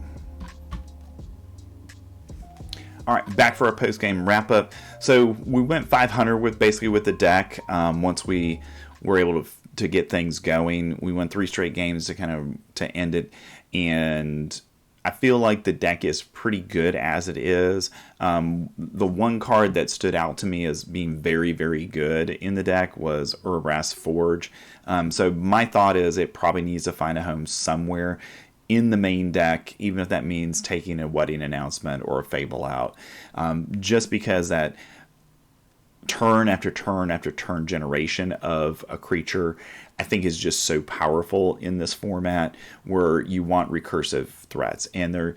All right, back for our post-game wrap-up. So we went 500 with the deck once we were able to get things going. We won 3 straight games to end it, and I feel like the deck is pretty good as it is. The one card that stood out to me as being very, very good in the deck was Urbrass Forge. So my thought is it probably needs to find a home somewhere in the main deck, even if that means taking a Wedding Announcement or a Fable out. Just because that turn after turn after turn generation of a creature, I think, is just so powerful in this format where you want recursive threats. And there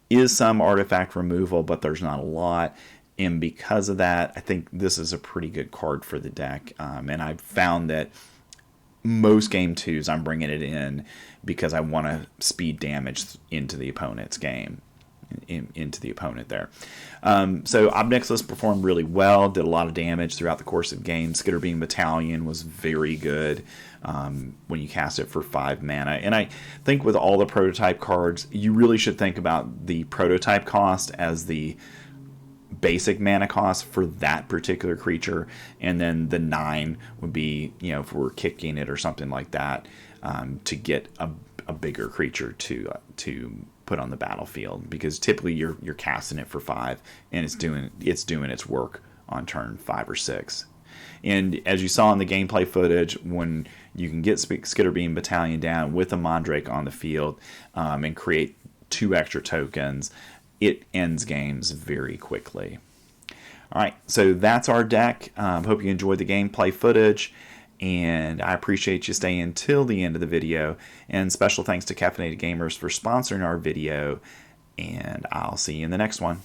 is some artifact removal, but there's not a lot. And because of that, I think this is a pretty good card for the deck. And I've found that most game 2s I'm bringing it in because I want to speed damage into the opponent's game. Into the opponent there. So Obnixilus performed really well, did a lot of damage throughout the course of game. Skitterbeam Battalion was very good when you cast it for 5 mana. And I think with all the prototype cards, you really should think about the prototype cost as the basic mana cost for that particular creature, and then the 9 would be, if we're kicking it or something like that, to get a bigger creature to put on the battlefield, because typically you're casting it for 5 and it's doing its work on turn 5 or 6. And as you saw in the gameplay footage, when you can get Skitterbeam Battalion down with a Mondrak on the field and create 2 extra tokens, it ends games very quickly. All right, so that's our deck. Hope you enjoyed the gameplay footage, and I appreciate you staying till the end of the video. And special thanks to Caffeinated Gamers for sponsoring our video, and I'll see you in the next one.